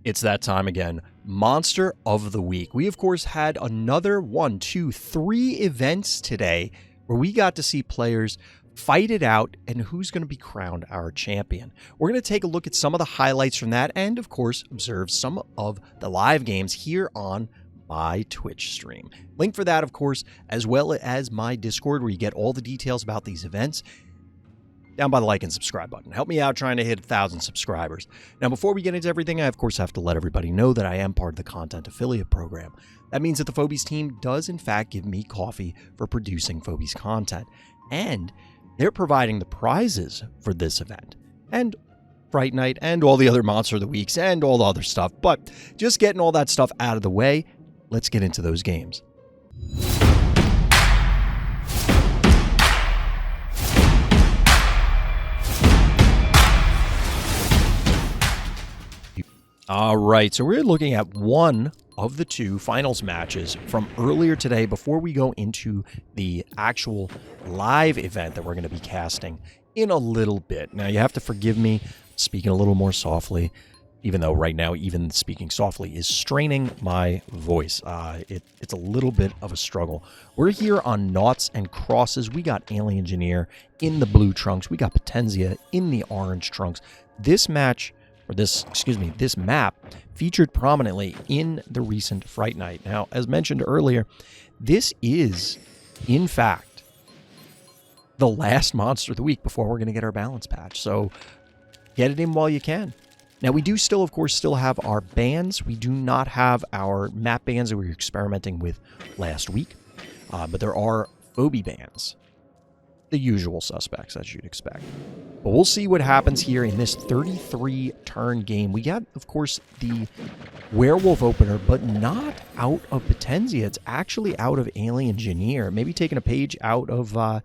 It's that time again. Monster of the Week. We, of course, had another 1, 2, 3 events today where we got to see players fight it out and who's going to be crowned our champion. We're going to take a look at some of the highlights from that and, of course, observe some of the live games here on my Twitch stream. Link for that, of course, as well as my Discord where you get all the details about these events down by the like and subscribe button. Help me out trying to hit 1,000 subscribers. Now, before we get into everything, I, of course, have to let everybody know that I am part of the content affiliate program. That means that the Phobies team does, in fact, give me coffee for producing Phobies content. And they're providing the prizes for this event. And Fright Night, and all the other Monster of the Weeks, and all the other stuff. But just getting all that stuff out of the way, let's get into those games. All right, so we're looking at one of the two finals matches from earlier today before we go into the actual live event that we're going to be casting in a little bit. Now, you have to forgive me speaking a little more softly, even though right now even speaking softly is straining my voice. It's a little bit of a struggle. We're here on Noughts and Crosses. We got Alien Engineer in the blue trunks. We got Potentia in the orange trunks. This match... this map featured prominently in the recent Fright Night. Now, as mentioned earlier, this is, in fact, the last Monster of the Week before we're going to get our balance patch. So get it in while you can. Now, we do still, of course, have our bans. We do not have our map bans that we were experimenting with last week, but there are Phobie bans. The usual suspects, as you'd expect. But we'll see what happens here in this 33-turn game. We got, of course, the Werewolf opener, but not out of Potentia. It's actually out of Alien Engineer. Maybe taking a page out of, the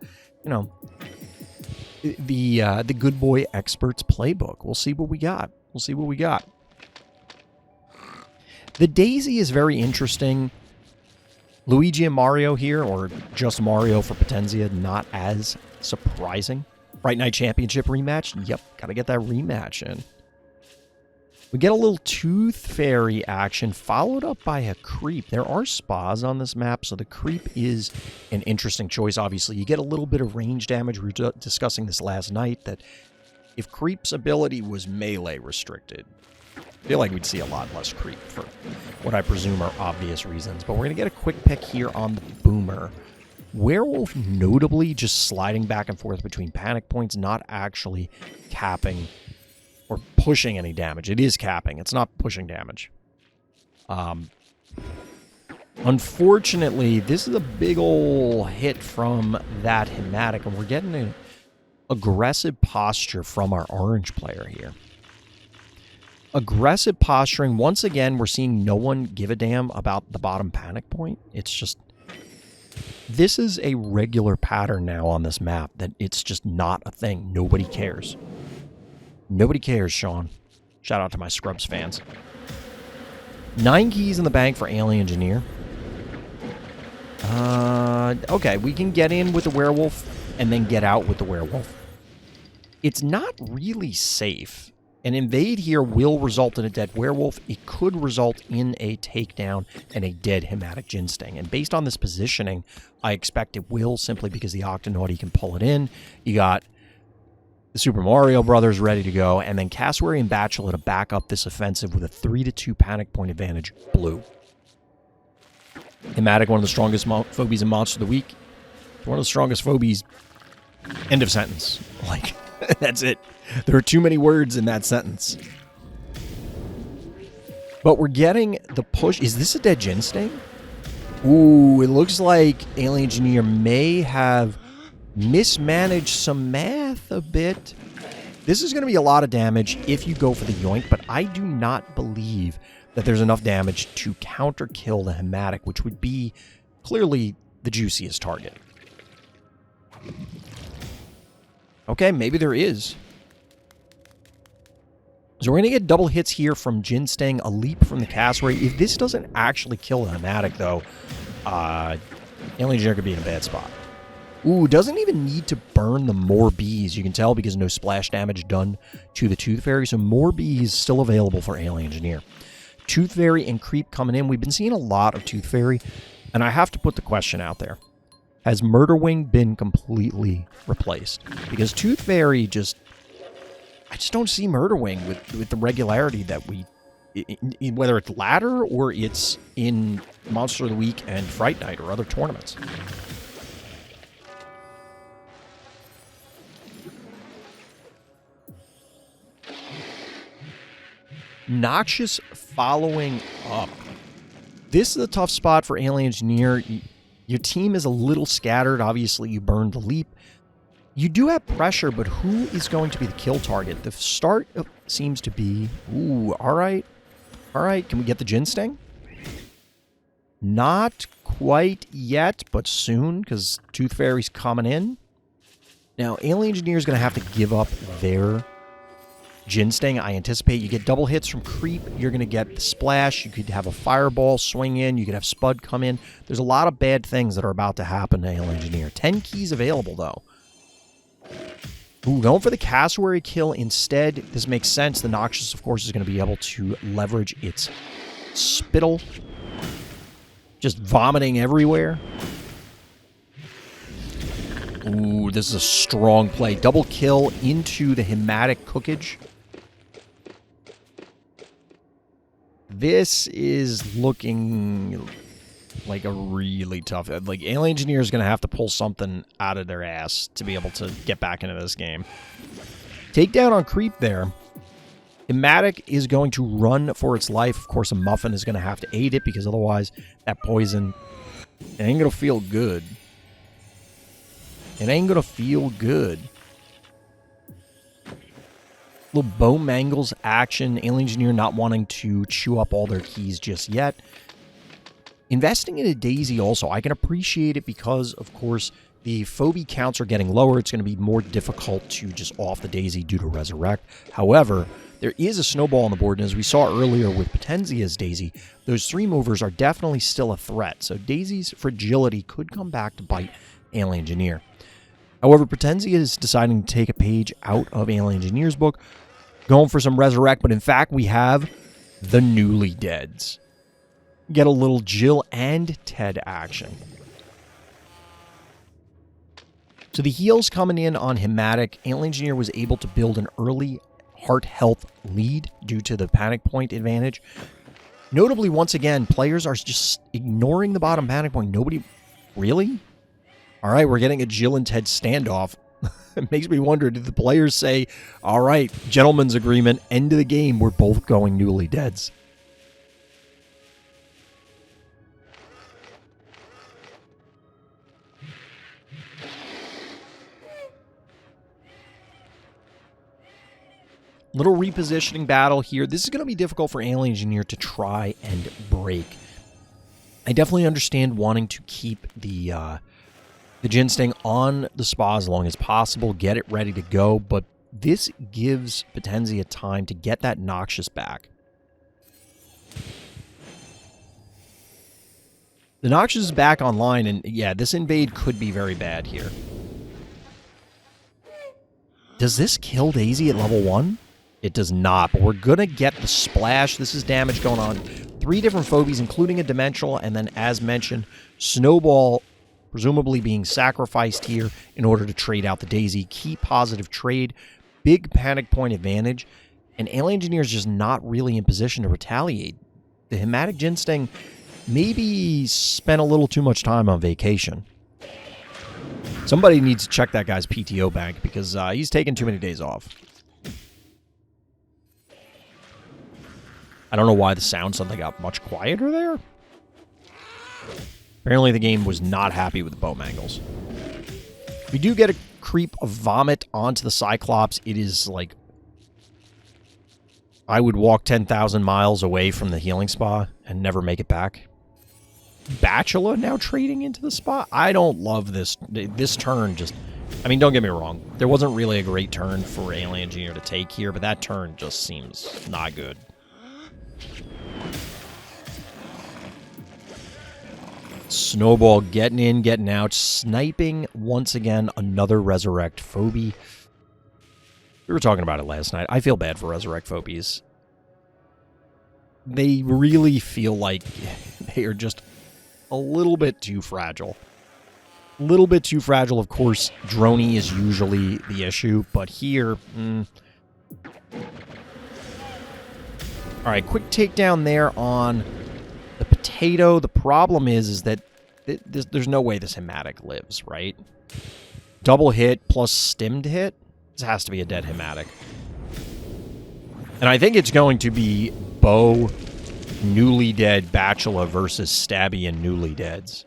Good Boy Experts playbook. We'll see what we got. The Daisy is very interesting. Luigi and Mario here, or just Mario for Potentia, not as surprising. Fright Night Championship rematch? Yep, gotta get that rematch in. We get a little Tooth Fairy action, followed up by a Creep. There are spas on this map, so the Creep is an interesting choice. Obviously, you get a little bit of range damage. We were discussing this last night, that if Creep's ability was melee restricted, I feel like we'd see a lot less Creep for what I presume are obvious reasons. But we're going to get a quick pick here on the Boomer. Werewolf notably just sliding back and forth between panic points, not actually capping or pushing any damage. It is capping. It's not pushing damage. Unfortunately, this is a big ol' hit from that Hematic, and we're getting an aggressive posture from our orange player here. Aggressive posturing. Once again, we're seeing no one give a damn about the bottom panic point. It's just... this is a regular pattern now on this map, that it's just not a thing. Nobody cares. Nobody cares, Sean. Shout out to my Scrubs fans. 9 keys in the bank for Alien Engineer. Okay, we can get in with the Werewolf and then get out with the Werewolf. It's not really safe. An invade here will result in a dead Werewolf. It could result in a takedown and a dead Hematic Ginsting. And based on this positioning, I expect it will, simply because the Octonauty can pull it in. You got the Super Mario Brothers ready to go, and then Cassowary and Bachelor to back up this offensive with a 3-2 panic point advantage, blue. Hematic, one of the strongest Phobies in Monster of the Week. One of the strongest Phobies. End of sentence. Like, that's it. There are too many words in that sentence. But we're getting the push. Is this a dead Ginsting? Ooh, it looks like Alien Engineer may have mismanaged some math a bit. This is going to be a lot of damage if you go for the Yoink, but I do not believe that there's enough damage to counter kill the Hematic, which would be clearly the juiciest target. Okay, maybe there is. So we're going to get double hits here from Ginsting, a leap from the Cassowary. If this doesn't actually kill the Hematic, though, Alien Engineer could be in a bad spot. Ooh, doesn't even need to burn the more bees. You can tell because no splash damage done to the Tooth Fairy, so more bees still available for Alien Engineer. Tooth Fairy and Creep coming in. We've been seeing a lot of Tooth Fairy, and I have to put the question out there. Has Murder Wing been completely replaced? Because Tooth Fairy just... I just don't see Murder Wing with the regularity that we... whether it's ladder or it's in Monster of the Week and Fright Night or other tournaments. Noxious following up. This is a tough spot for Alien Engineer. Your team is a little scattered. Obviously, you burned the leap. You do have pressure, but who is going to be the kill target? The start seems to be... Ooh, all right. All right, can we get the Gin Sting? Not quite yet, but soon, because Tooth Fairy's coming in. Now, Alien Engineer is going to have to give up their Gin Sting. I anticipate you get double hits from Creep. You're going to get the Splash. You could have a Fireball swing in. You could have Spud come in. There's a lot of bad things that are about to happen to Alien Engineer. 10 keys available, though. Ooh, going for the Cassowary kill instead. This makes sense. The Noxious, of course, is going to be able to leverage its spittle. Just vomiting everywhere. Ooh, this is a strong play. Double kill into the Hematic Cookage. This is looking like a really tough... Like, Alien Engineer is going to have to pull something out of their ass to be able to get back into this game. Takedown on Creep there. Hematic is going to run for its life. Of course, a Muffin is going to have to aid it because otherwise that poison... It ain't going to feel good. It ain't going to feel good. Little Bone Mangles action. Alien Engineer not wanting to chew up all their keys just yet. Investing in a Daisy also, I can appreciate it because, of course, the Phobie counts are getting lower. It's going to be more difficult to just off the Daisy due to Resurrect. However, there is a snowball on the board, and as we saw earlier with Potenzia's Daisy, those 3 movers are definitely still a threat. So Daisy's fragility could come back to bite Alien Engineer. However, Potenzia is deciding to take a page out of Alien Engineer's book, going for some Resurrect, but in fact, we have the Newly Deads. Get a little Jill and Ted action. So the heals coming in on Hematic. Alien Engineer was able to build an early heart health lead due to the panic point advantage. Notably, once again, players are just ignoring the bottom panic point. Nobody... Really? All right, we're getting a Jill and Ted standoff. It makes me wonder, did the players say, all right, gentleman's agreement, end of the game, we're both going Newly Deads? Little repositioning battle here. This is going to be difficult for Alien Engineer to try and break. I definitely understand wanting to keep the Gin Sting on the spa as long as possible, get it ready to go, but this gives Potenzia time to get that Noxious back. The Noxious is back online, and yeah, this invade could be very bad here. Does this kill Daisy at level 1? It does not, but we're going to get the Splash. This is damage going on. 3 different Phobies, including a Dimensional, and then, as mentioned, Snowball presumably being sacrificed here in order to trade out the Daisy. Key positive trade, big panic point advantage, and Alien Engineer is just not really in position to retaliate. The Hematic Gin Sting maybe spent a little too much time on vacation. Somebody needs to check that guy's PTO bank because he's taking too many days off. I don't know why the sound suddenly got much quieter there. Apparently the game was not happy with the Bone Mangles. We do get a Creep of Vomit onto the Cyclops. It is like... I would walk 10,000 miles away from the healing spa and never make it back. Bachelor now trading into the spa? I don't love this. This turn just... I mean, don't get me wrong. There wasn't really a great turn for Alien Engineer to take here, but that turn just seems not good. Snowball getting in, getting out, sniping once again another Resurrect Phobie. We were talking about it last night. I feel bad for Resurrect Phobies. They really feel like they are just a little bit too fragile. A little bit too fragile. Of course, Droney is usually the issue, but here... Alright, quick takedown there on the potato. The problem is that there's no way this Hematic lives, right? Double hit plus stimmed hit? This has to be a dead Hematic. And I think it's going to be Bo, Newly Dead, Bachelor versus Stabby and Newly Deads.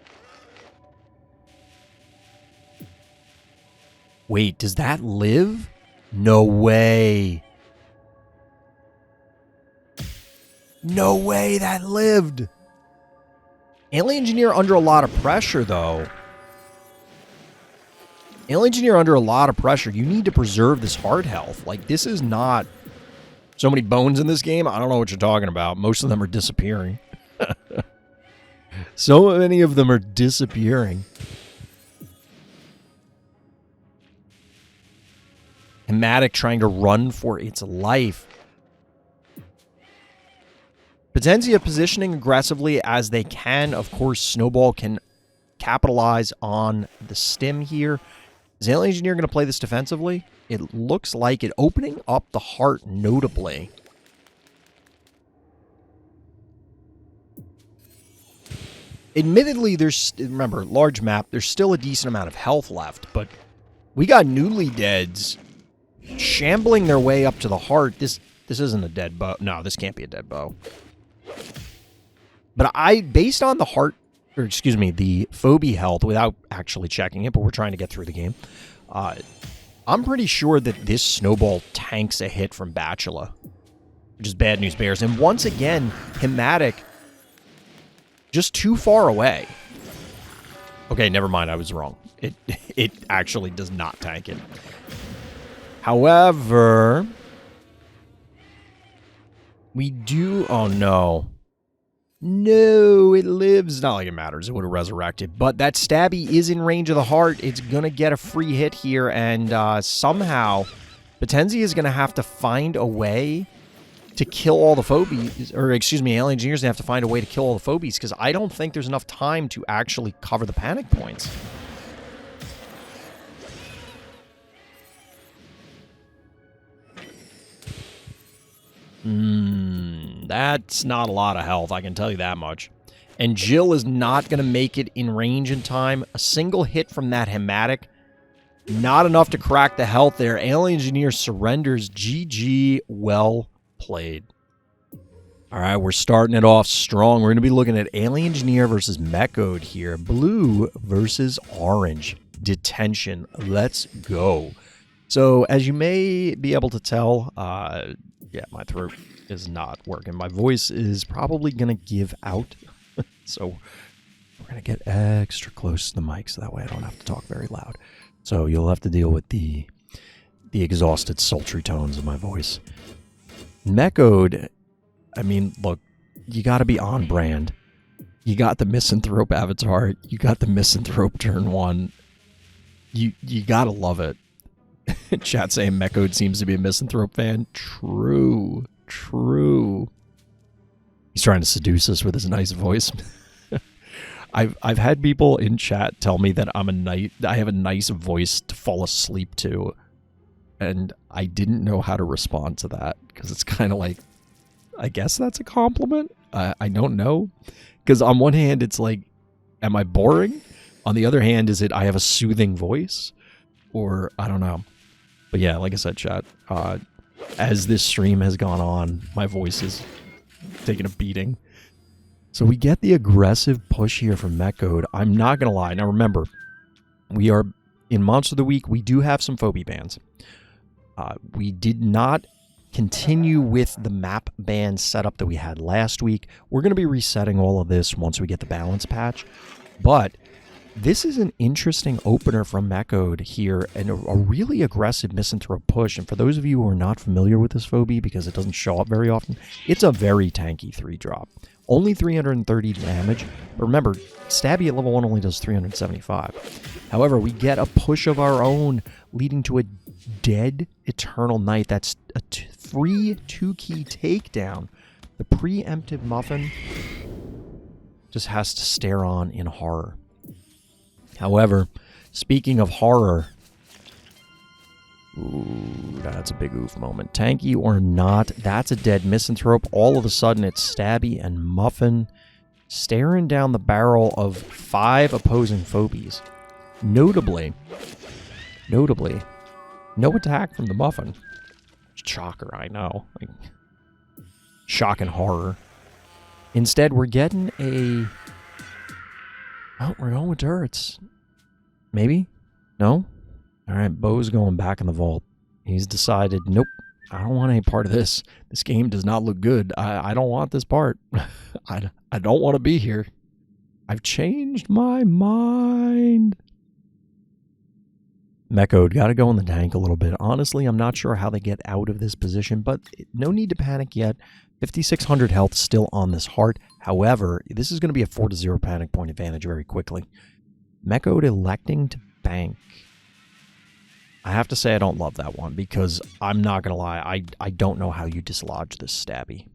Wait, does that live? No way. No way that lived. Alien Engineer under a lot of pressure, though. Alien Engineer under a lot of pressure. You need to preserve this heart health. Like, this is not so many bones in this game. I don't know what you're talking about. Most of them are disappearing. So many of them are disappearing. Hematic trying to run for its life. Potentia positioning aggressively as they can. Of course, Snowball can capitalize on the stim here. Is Alien Engineer going to play this defensively? It looks like it. Opening up the heart notably. Admittedly, remember, large map, there's still a decent amount of health left, but we got Newly Deads shambling their way up to the heart. This isn't a dead bow. No, this can't be a dead bow. But based on the heart, or excuse me, the Phobie health, without actually checking it, but we're trying to get through the game, I'm pretty sure that this Snowball tanks a hit from Bachelor, which is bad news bears. And once again, Hematic just too far away. Okay, never mind, I was wrong. It actually does not tank it. However, we do... Oh, no. No, it lives. Not like it matters. It would have resurrected. But that Stabby is in range of the heart. It's going to get a free hit here. And somehow, Potentia is going to have to find a way to kill all the Phobies. Or, excuse me, Alien Engineers have to find a way to kill all the Phobies. Because I don't think there's enough time to actually cover the panic points. That's not a lot of health, I can tell you that much. And Jill is not going to make it in range in time. A single hit from that Hematic. Not enough to crack the health there. Alien Engineer surrenders. GG, well played. All right, we're starting it off strong. We're going to be looking at Alien Engineer versus Mechod here. Blue versus orange. Detention. Let's go. So, as you may be able to tell, yeah, my throat is not working. My voice is probably going to give out. So we're going to get extra close to the mic so that way I don't have to talk very loud. So you'll have to deal with the exhausted, sultry tones of my voice. Mechod, I mean, look, you got to be on brand. You got the Misanthrope avatar. You got the Misanthrope turn 1. You got to love it. Chat saying Mechod seems to be a Misanthrope fan. True. True. He's trying to seduce us with his nice voice. I've had people in chat tell me that I have a nice voice to fall asleep to, and I didn't know how to respond to that because it's kind of like, I guess that's a compliment. I don't know, because on one hand it's like, am I boring? On the other hand, is it I have a soothing voice, or I don't know. But yeah, like I said, chat, as this stream has gone on, my voice is taking a beating. So we get the aggressive push here from Mechod. I'm not going to lie. Now remember, we are in Monster of the Week. We do have some Phobie bans. We did not continue with the map ban setup that we had last week. We're going to be resetting all of this once we get the balance patch. But this is an interesting opener from Mechod here, and a really aggressive Misanthrope push. And for those of you who are not familiar with this Phobie, because it doesn't show up very often, it's a very tanky 3-drop. Only 330 damage. But remember, Stabby at level 1 only does 375. However, we get a push of our own, leading to a dead Eternal Knight. That's a free 2-key takedown. The preemptive Muffin just has to stare on in horror. However, speaking of horror... Ooh, that's a big oof moment. Tanky or not, that's a dead Misanthrope. All of a sudden, it's Stabby and Muffin staring down the barrel of 5 opposing Phobies. Notably, no attack from the Muffin. Shocker, I know. Like, shock and horror. Instead, we're getting a... Oh, we're going with turrets. Maybe? No? Alright, Bo's going back in the vault. He's decided, nope, I don't want any part of this. This game does not look good. I don't want this part. I don't want to be here. I've changed my mind. Mechod got to go in the tank a little bit. Honestly, I'm not sure how they get out of this position, but no need to panic yet. 5,600 health still on this heart. However, this is going to be a 4-0 panic point advantage very quickly. Mechod electing to bank. I have to say I don't love that one because I'm not going to lie, I don't know how you dislodge this Stabby.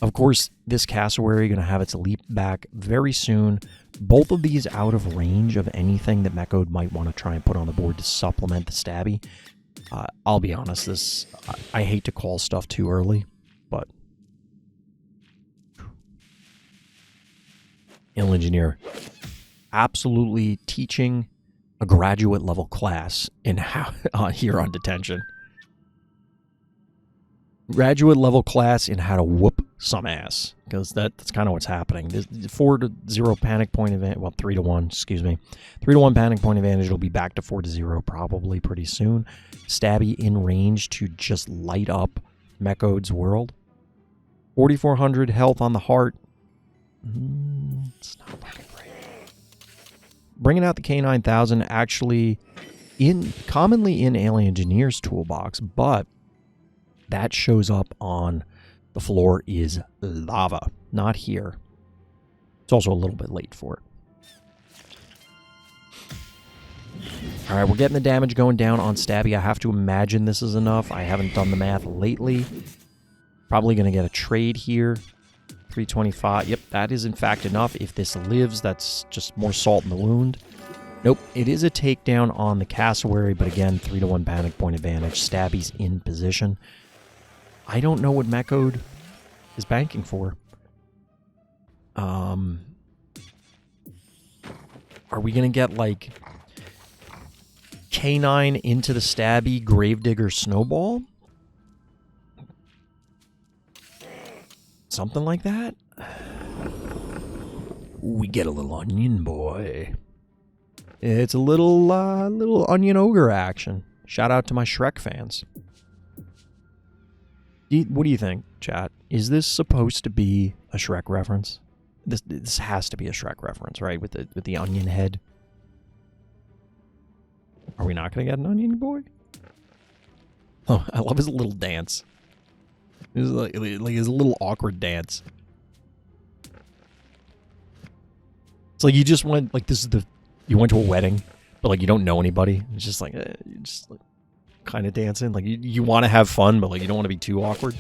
Of course, this Cassowary going to have its leap back very soon. Both of these out of range of anything that Mechod might want to try and put on the board to supplement the Stabby. I'll be honest, I hate to call stuff too early, but... Ill Engineer. Absolutely teaching a graduate level class in how here on detention. Graduate level class in how to whoop some ass, because that's kind of what's happening. This 4-0 panic point advantage, well, 3-1, excuse me. 3-1 panic point advantage will be back to 4-0 probably pretty soon. Stabby in range to just light up Mechod's world. 4,400 health on the heart. It's not looking great. Bringing out the K9000 actually commonly in Alien Engineer's toolbox, but that shows up on the floor is lava, not here. It's also a little bit late for it. All right, we're getting the damage going down on Stabby. I have to imagine this is enough. I haven't done the math lately. Probably going to get a trade here. 325. Yep, that is in fact enough. If this lives, that's just more salt in the wound. Nope, it is a takedown on the Cassowary, but again, 3-1 panic point advantage. Stabby's in position. I don't know what Mechod is banking for. Are we going to get, like, K9 into the Stabby Gravedigger Snowball? Something like that? We get a little onion boy. It's a little onion ogre action. Shout out to my Shrek fans. What do you think, chat? Is this supposed to be a Shrek reference? This has to be a Shrek reference, right? With the onion head. Are we not going to get an onion boy? Oh, I love his little dance. His like his little awkward dance. It's like you just went like you went to a wedding, but like you don't know anybody. It's just like you're just like kind of dancing. Like you want to have fun, but like you don't want to be too awkward.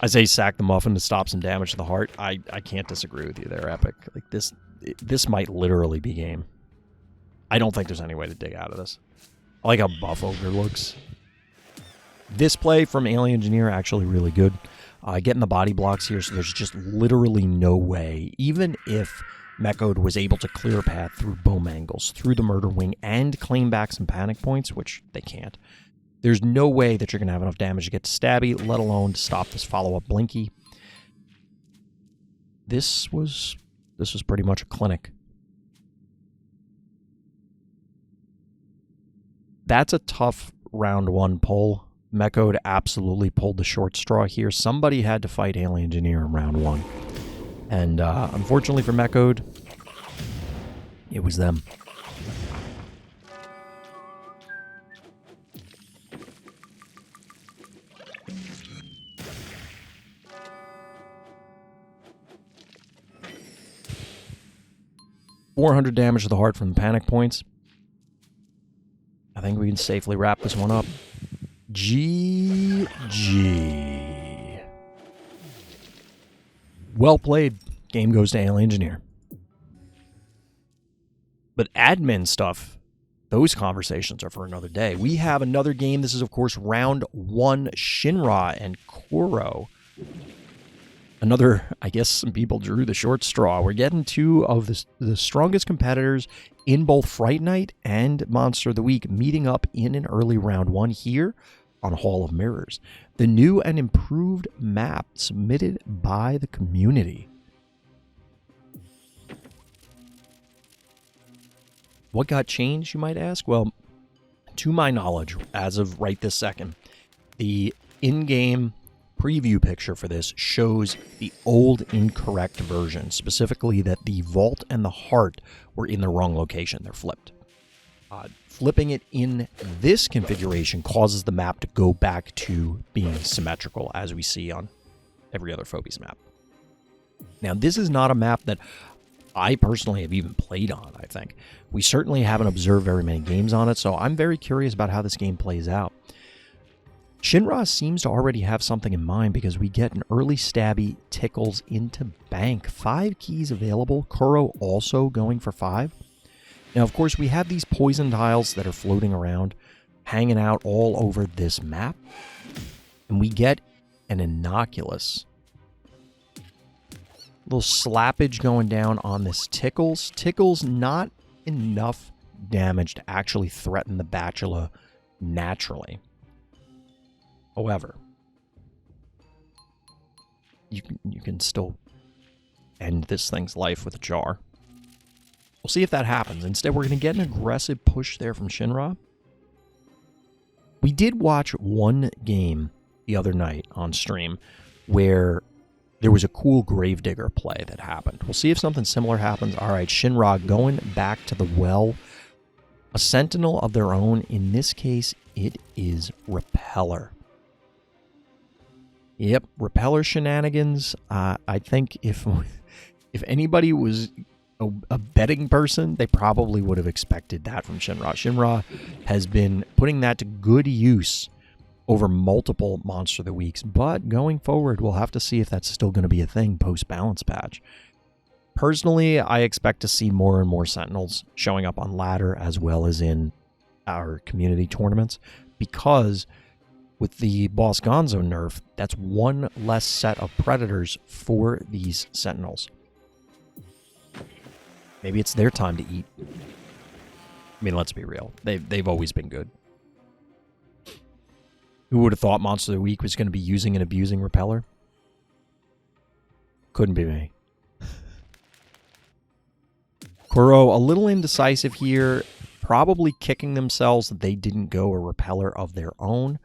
I say sack the Muffin to stop some damage to the heart. I can't disagree with you there, Epic. Like this might literally be game. I don't think there's any way to dig out of this. I like how buff Ogre looks. This play from Alien Engineer actually really good. Getting the body blocks here, so there's just literally no way, even if Mechod was able to clear a path through Bowmangles, through the Murder Wing, and claim back some panic points, which they can't. There's no way that you're going to have enough damage to get to Stabby, let alone to stop this follow-up Blinky. This was pretty much a clinic. That's a tough round one pull. Mechod absolutely pulled the short straw here. Somebody had to fight Alien Engineer in round one. And unfortunately for Mechod, it was them. 400 damage to the heart from the panic points. I think we can safely wrap this one up. GG. Well played. Game goes to Alien Engineer. But admin stuff, those conversations are for another day. We have another game. This is, of course, round 1, Shinra and Cororo. Another, I guess some people drew the short straw. We're getting two of the strongest competitors in both Fright Night and Monster of the Week meeting up in an early round 1 here on Hall of Mirrors. The new and improved map submitted by the community. What got changed, you might ask? Well, to my knowledge, as of right this second, the in-game preview picture for this shows the old incorrect version, specifically that the vault and the heart were in the wrong location. They're flipped. Flipping it in this configuration causes the map to go back to being symmetrical, as we see on every other Phobies map. Now, this is not a map that I personally have even played on, I think. We certainly haven't observed very many games on it, so I'm very curious about how this game plays out. Shinra seems to already have something in mind because we get an early stabby tickles into bank. 5 keys available. Kuro also going for 5. Now, of course, we have these poison tiles that are floating around, hanging out all over this map. And we get an innocuous little slappage going down on this Tickles. Tickles not enough damage to actually threaten the Bachelor naturally. However, you can still end this thing's life with a jar. We'll see if that happens. Instead, we're going to get an aggressive push there from Shinra. We did watch one game the other night on stream where there was a cool Gravedigger play that happened. We'll see if something similar happens. All right, Shinra going back to the well. A sentinel of their own. In this case, it is Repeller. Yep, Repeller shenanigans. I think if anybody was a betting person, they probably would have expected that from Shinra. Shinra has been putting that to good use over multiple Monster of the Weeks, but going forward, we'll have to see if that's still going to be a thing post-balance patch. Personally, I expect to see more and more Sentinels showing up on ladder as well as in our community tournaments, because with the Boss Gonzo nerf, that's one less set of Predators for these Sentinels. Maybe it's their time to eat. I mean, let's be real. They've always been good. Who would have thought Monster of the Week was going to be using and abusing Repeller? Couldn't be me. Cororo, a little indecisive here. Probably kicking themselves that they didn't go a Repeller of their own.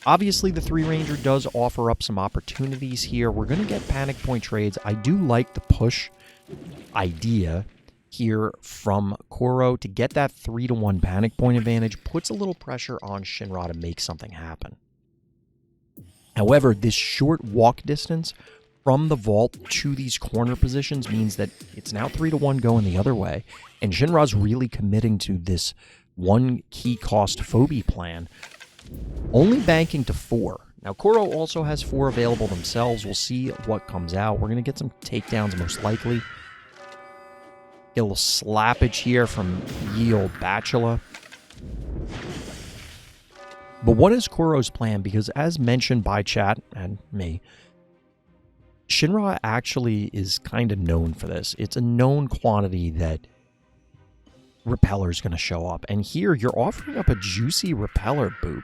Obviously, the 3-Ranger does offer up some opportunities here. We're going to get panic point trades. I do like the push idea here from Cororo to get that 3-to-1 panic point advantage. Puts a little pressure on Shinra to make something happen. However, this short walk distance from the vault to these corner positions means that it's now 3-to-1 going the other way, and Shinra's really committing to this 1 key cost phobie plan, only banking to 4. Now, Cororo also has 4 available themselves. We'll see what comes out. We're going to get some takedowns most likely. Get a little slappage here from ye old Bachelor. But what is Cororo's plan? Because as mentioned by chat and me, Shinra actually is kind of known for this. It's a known quantity that Repeller is going to show up. And here, you're offering up a juicy Repeller boop.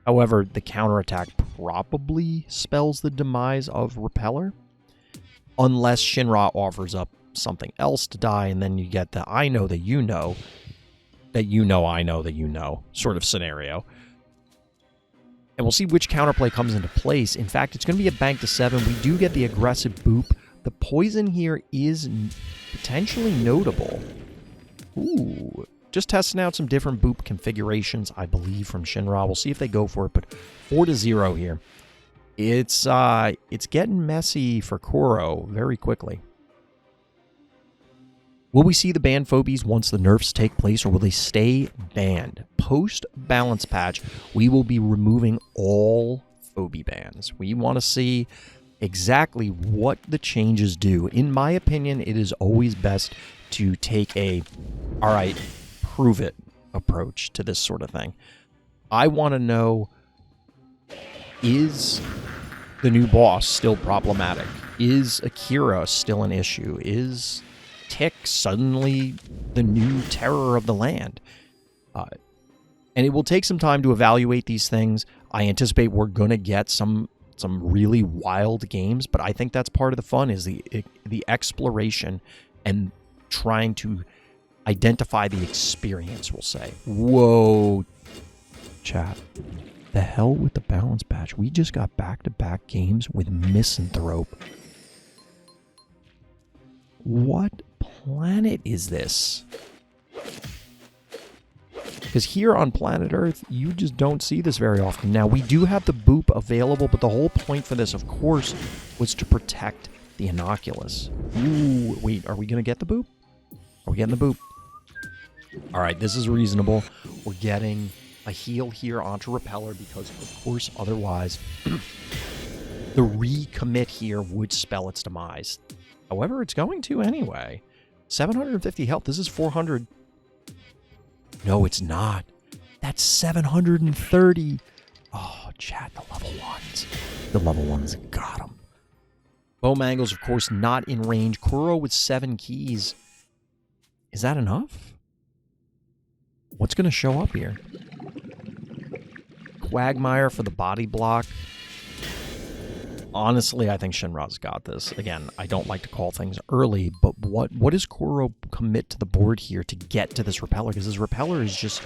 However, the counterattack probably spells the demise of Repeller. Unless Shinra offers up something else to die, and then you get the I know that you know, that you know I know that you know sort of scenario. And we'll see which counterplay comes into place. In fact, it's going to be a bank to 7. We do get the aggressive boop. The poison here is potentially notable. Ooh. Just testing out some different boop configurations, I believe, from Shinra. We'll see if they go for it, but 4-0 here. It's getting messy for Cororo very quickly. Will we see the banned Phobies once the nerfs take place, or will they stay banned? Post-balance patch, we will be removing all Phobie bans. We want to see exactly what the changes do. In my opinion, it is always best to take a, all right, prove it approach to this sort of thing. I want to know, is the new boss still problematic? Is Akira still an issue? Is Tick suddenly the new terror of the land? And it will take some time to evaluate these things. I anticipate we're going to get some really wild games, but I think that's part of the fun, is the exploration and trying to identify the experience, we'll say. Whoa, chat. The hell with the balance patch. We just got back-to-back games with Misanthrope. What planet is this? Because here on planet Earth, you just don't see this very often. Now, we do have the boop available, but the whole point for this, of course, was to protect the Inoculus. Ooh, wait, are we going to get the boop? Are we getting the boop? All right, this is reasonable. We're getting a heal here onto Repeller because, of course, otherwise, the recommit here would spell its demise. However, it's going to anyway. 750 health. This is 400. No, it's not. That's 730. Oh, chat, the level ones. The level ones got them. Bowmangle's, of course, not in range. Cororo with 7 keys. Is that enough? What's going to show up here? Quagmire for the body block. Honestly, I think Shinra's got this. Again, I don't like to call things early, but what does Cororo commit to the board here to get to this Repeller? Because this Repeller is just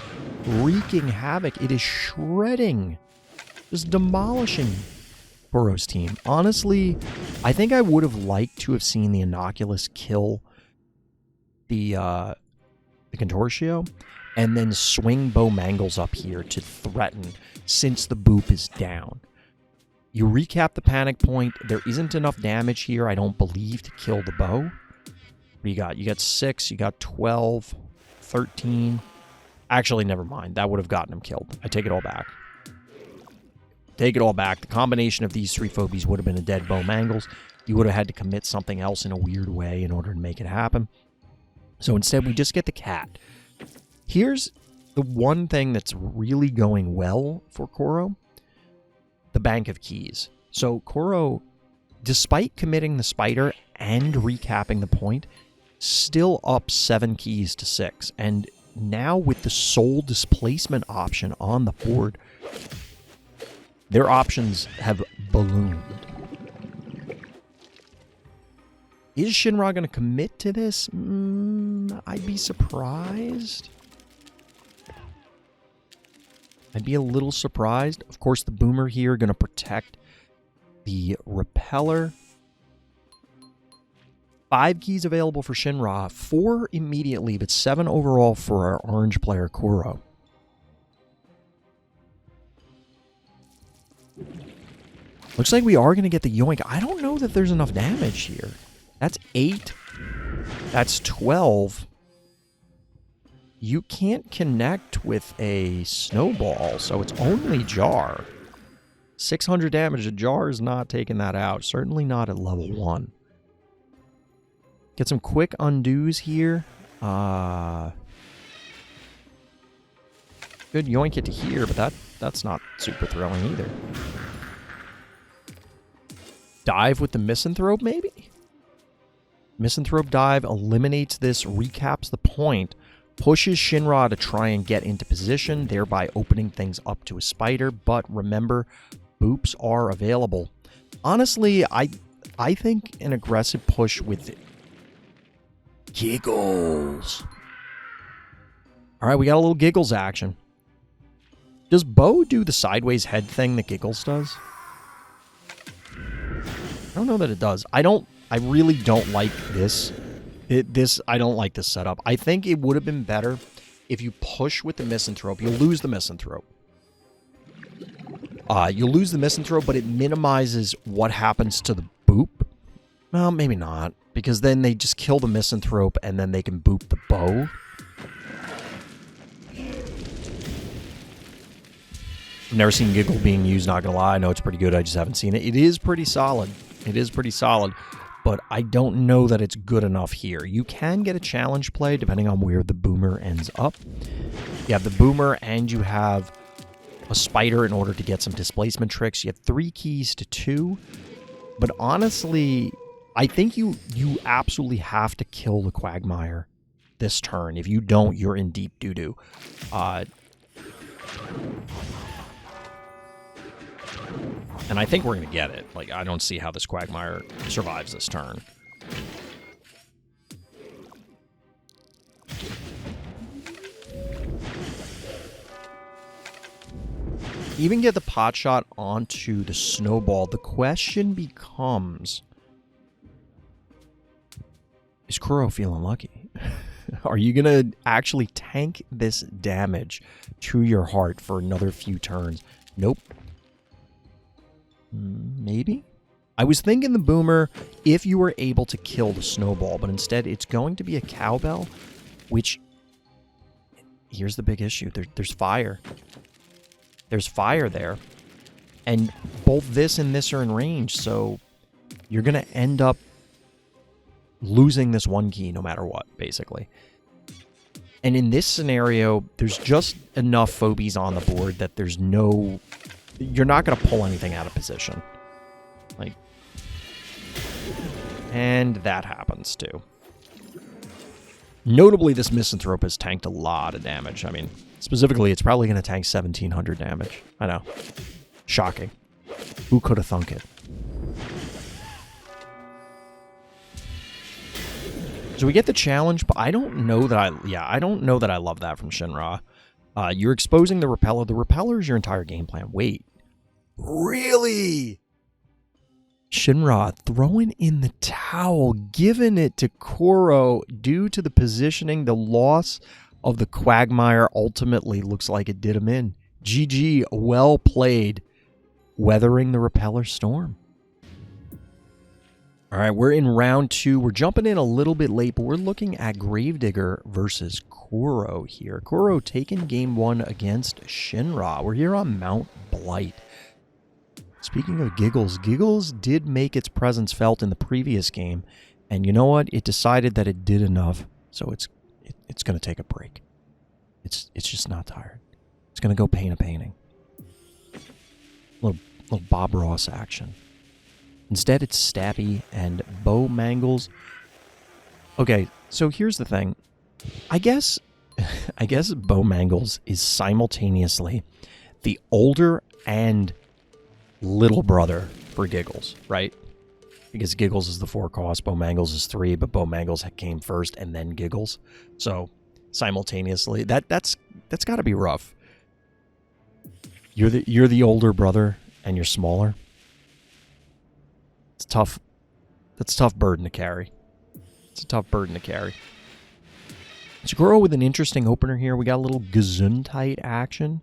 wreaking havoc. It is shredding, just demolishing Cororo's team. Honestly, I think I would have liked to have seen the Inoculus kill the Contortio and then swing Bowmangles up here to threaten since the boop is down. You recap the panic point. There isn't enough damage here, I don't believe, to kill the bow. What do you got? You got 6, you got 12, 13. Actually, never mind. That would have gotten him killed. I take it all back. Take it all back. The combination of these 3 Phobies would have been a dead Bowmangles. You would have had to commit something else in a weird way in order to make it happen. So instead, we just get the cat. Here's the one thing that's really going well for Cororo. The bank of keys. So Cororo, despite committing the spider and recapping the point, still up 7 keys to 6. And now with the soul displacement option on the board, their options have ballooned. Is Shinra going to commit to this? I'd be surprised. I'd be a little surprised. Of course, the Boomer here going to protect the Repeller. 5 keys available for Shinra. 4 immediately, but 7 overall for our orange player, Cororo. Looks like we are going to get the Yoink. I don't know that there's enough damage here. That's 8. That's 12. You can't connect with a snowball, so it's only Jar. 600 damage. A Jar is not taking that out. Certainly not at level 1. Get some quick undos here. Good yoink it to here, but that's not super thrilling either. Dive with the Misanthrope, maybe? Misanthrope dive eliminates this, recaps the point, pushes Shinra to try and get into position, thereby opening things up to a spider. But remember, boops are available. Honestly, I think an aggressive push with Giggles. All right, we got a little Giggles action. Does Bo do the sideways head thing that Giggles does? I don't know that it does. I really don't like this. I don't like this setup. I think it would have been better if you push with the Misanthrope. You'll lose the Misanthrope. You'll lose the Misanthrope, but it minimizes what happens to the boop. Well, maybe not. Because then they just kill the Misanthrope and then they can boop the bow. I've never seen Giggle being used, not gonna lie. I know it's pretty good, I just haven't seen it. It is pretty solid. It is pretty solid. But I don't know that it's good enough here. You can get a challenge play depending on where the Boomer ends up. You have the Boomer and you have a Spider in order to get some displacement tricks. You have 3 keys to 2. But honestly, I think you absolutely have to kill the Quagmire this turn. If you don't, you're in deep doo-doo. And I think we're going to get it. Like, I don't see how this Quagmire survives this turn. Even get the pot shot onto the snowball. The question becomes, is Cororo feeling lucky? Are you going to actually tank this damage to your heart for another few turns? Nope. Maybe? I was thinking the Boomer if you were able to kill the snowball, but instead it's going to be a cowbell, which, here's the big issue. There's fire. There's fire there. And both this and this are in range, so you're going to end up losing this 1 key no matter what, basically. And in this scenario, there's just enough Phobies on the board that there's no... You're not going to pull anything out of position. Like... And that happens, too. Notably, this Misanthrope has tanked a lot of damage. I mean, specifically, it's probably going to tank 1,700 damage. I know. Shocking. Who could have thunk it? So we get the challenge, but I don't know that I don't know that I love that from Shinra. You're exposing the Repeller. The Repeller is your entire game plan. Wait. Really? Shinra throwing in the towel, giving it to Cororo due to the positioning. The loss of the Quagmire ultimately looks like it did him in. GG, well played, weathering the Repeller storm. All right, we're in round 2. We're jumping in a little bit late, but we're looking at Gravedigger versus Cororo here. Cororo taking game 1 against Shinra. We're here on Mount Blight. Speaking of Giggles, Giggles did make its presence felt in the previous game, and you know what? It decided that it did enough, so it's going to take a break. It's just not tired. It's going to go paint a painting. Little Bob Ross action. Instead, it's Stabby and Bo Mangles. Okay, so here's the thing. I guess Bo Mangles is simultaneously the older and little brother for Giggles, right? Because Giggles is the 4 cost, Bo Mangles is 3, but Bo Mangles came first and then Giggles. So simultaneously, that's got to be rough. You're the older brother and you're smaller. It's tough. That's a tough burden to carry. It's a tough burden to carry. Cororo with an interesting opener here. We got a little Gesundheit action.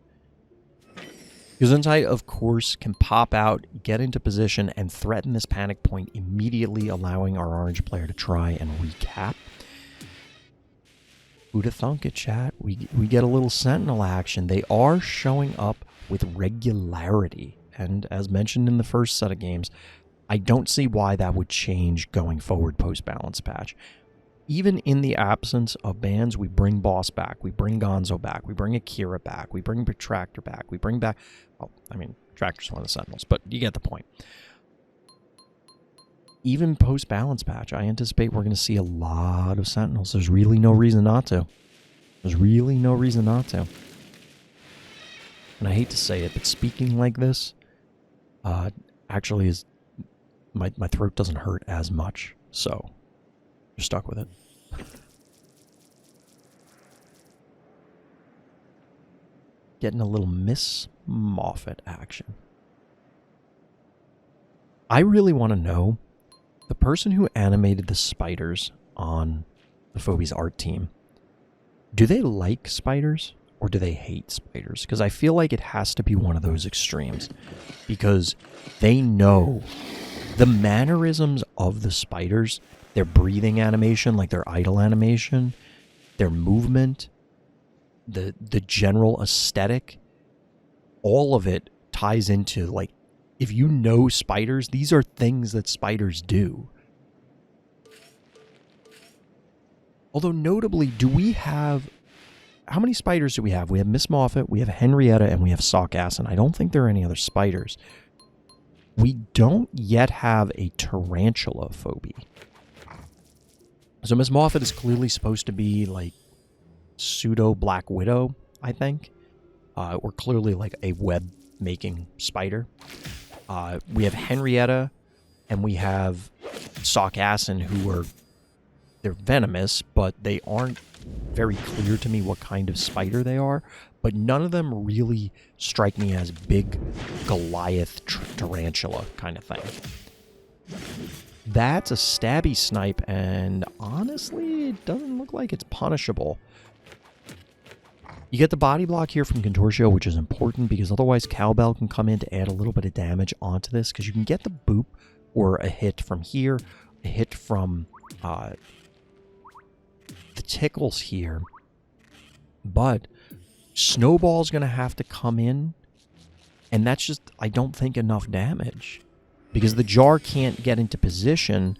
Gesundheit, of course, can pop out, get into position, and threaten this panic point immediately, allowing our orange player to try and recap. Who'da thunk it, chat? We get a little Sentinel action. They are showing up with regularity. And as mentioned in the first set of games, I don't see why that would change going forward post-balance patch. Even in the absence of bans, we bring Boss back, we bring Gonzo back, we bring Akira back, we bring Protractor back, we bring back... Well, I mean, Protractor's one of the Sentinels, but you get the point. Even post-balance patch, I anticipate we're going to see a lot of Sentinels. There's really no reason not to. There's really no reason not to. And I hate to say it, but speaking like this actually is... My throat doesn't hurt as much, so you're stuck with it. Getting a little Miss Moffat action. I really want to know, the person who animated the spiders on the Phobies art team, do they like spiders or do they hate spiders? Because I feel like it has to be one of those extremes, because they know the mannerisms of the spiders their breathing animation, like their idle animation, their movement, the general aesthetic, all of it ties into, like, if you know spiders, these are things that spiders do. Although notably, do we have... How many spiders do we have? We have Miss Moffat, we have Henrietta, and we have Sockassin. I don't think there are any other spiders. We don't yet have a tarantula phobie. So Miss Moffat is clearly supposed to be like pseudo Black Widow, I think. Or clearly like a web-making spider. We have Henrietta, and we have Sockassin, who are... They're venomous, but they aren't very clear to me what kind of spider they are. But none of them really strike me as big Goliath tarantula kind of thing. That's a stabby snipe, and honestly, it doesn't look like it's punishable. You get the body block here from Contortio, which is important because otherwise Cowbell can come in to add a little bit of damage onto this, because you can get the boop or a hit from here, a hit from the tickles here, but Snowball's going to have to come in, and that's just, I don't think, enough damage, because the jar can't get into position